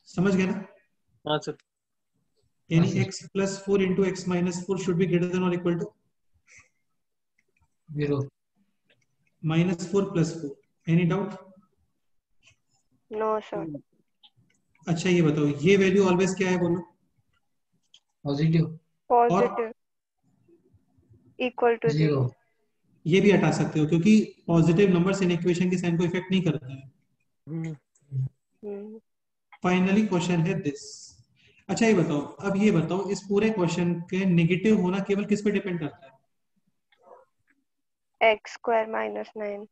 समझ गए ना? हाँ सर। यानी x plus 4 into x minus 4 should be greater than और equal to 0 minus 4 plus 4। Any doubt? No sir. अच्छा ये बताओ, ये वैल्यू ऑलवेज क्या है बोलो? Positive positive equal to 0। 0 ये भी हटा सकते हो क्योंकि पॉजिटिव नंबर्स इन इक्वेशन के साइन को इफेक्ट नहीं करते हैं। फाइनली क्वेश्चन है दिस। अच्छा ये बताओ, अब ये बताओ इस पूरे क्वेश्चन के नेगेटिव होना केवल किस पे डिपेंड करता है? X square minus 9।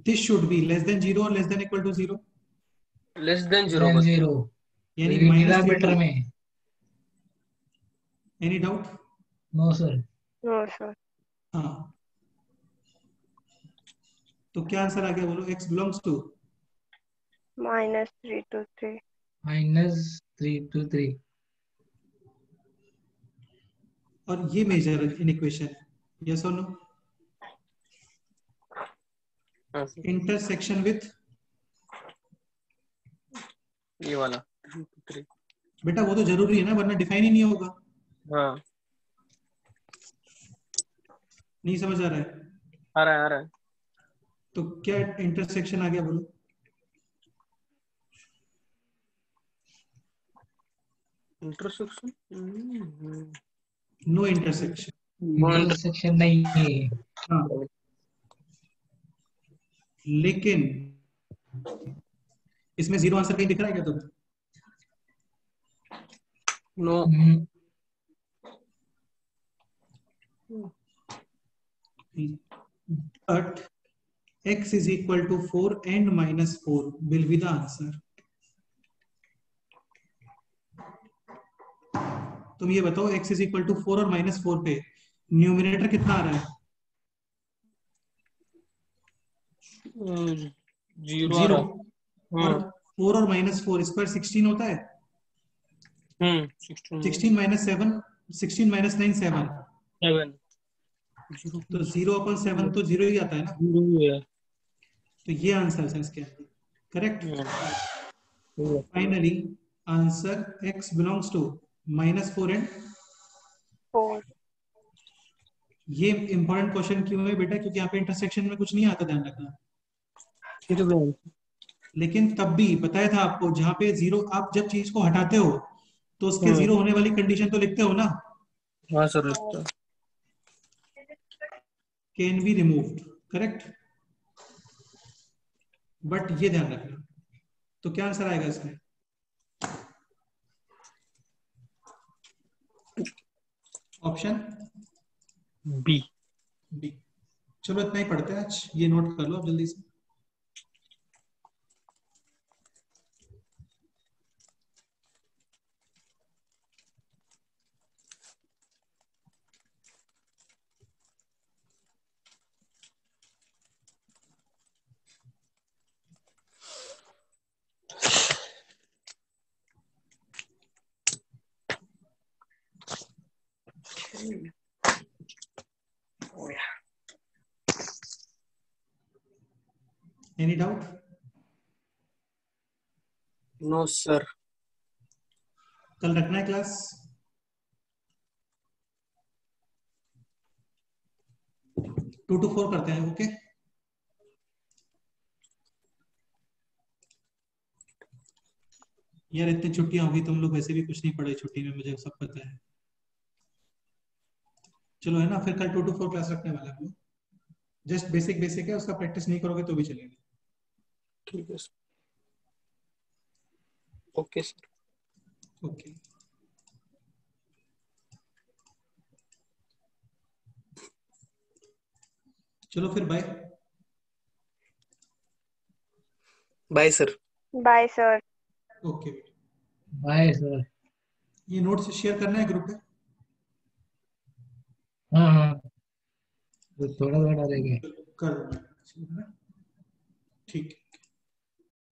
This should be less than 0 और less than equal to 0। Less than 0 0 यानी डिनोमिनेटर में। Any doubt? No sir. No sir. हाँ, तो क्या आंसर आ गया बोलो? x belongs to -3 to 3। -3 to 3। और ये मेजर इन इक्वेशन है, यस और नो? इंटरसेक्शन विथ ये वाला 3। बेटा वो तो जरूरी है ना, वरना डिफाइन ही नहीं होगा। हाँ नहीं समझ आ रहा है? आ रहा है, आ रहा है। तो क्या इंटरसेक्शन आ गया बोलो? इंटरसेक्शन। No intersection. इंटरसेक्शन नहीं है। हाँ, लेकिन इसमें 0 आंसर कहीं दिख रहा है क्या तुम्हें? No. But x is equal to 4 and minus 4 will be the answer. तुम ये बताओ, x is equal to 4 और minus 4 पे न्यूमिनेटर कितना आ रहा है? 0 और 4 और minus 4 स्क्वायर 16 होता है। 16 minus 7, 16 minus 9 7। 7 तो 0/7 तो 0 ही आता है ना। 0 है। तो ये आंसर है इसके, correct? Finally answer x belongs to -4 and 4। ये इंपॉर्टेंट क्वेश्चन क्यों है बेटा? क्योंकि यहाँ पे इंटरसेक्शन में कुछ नहीं आता, ध्यान रखना। लेकिन तब भी बताया था आपको, जहाँ पे 0 आप जब चीज को हटाते हो तो उसके 0 होने वाली कंडीशन तो लिखते हो ना। हाँ सर लिखता। Can be removed, correct? But ये ध्यान रखना। तो क्या आंसर आएगा इसमें? Option b. बी। चलो इतना ही पढ़ते हैं आज, ये नोट कर लो आप जल्दी से। Any doubt? No sir. कल रखना है क्लास? 2 to 4 करते हैं, ओके। यार इतनी छुट्टियां होगी, तुम लोग वैसे भी कुछ नहीं पढ़े छुट्टी में, मुझे सब पता है। चलो है ना, फिर कल 2 to 4 क्लास रखने वाला है। जस्ट बेसिक बेसिक है, उसका प्रैक्टिस नहीं करोगे तो भी चलेगा। ठीक है सर। Okay sir. ओके चलो फिर bye. Bye sir. Bye sir. Okay bye sir. ये नोट्स शेयर करना है ग्रुप पे। हाँ हाँ, तो थोड़ा थोड़ा रह गया। कर दो, ठीक है।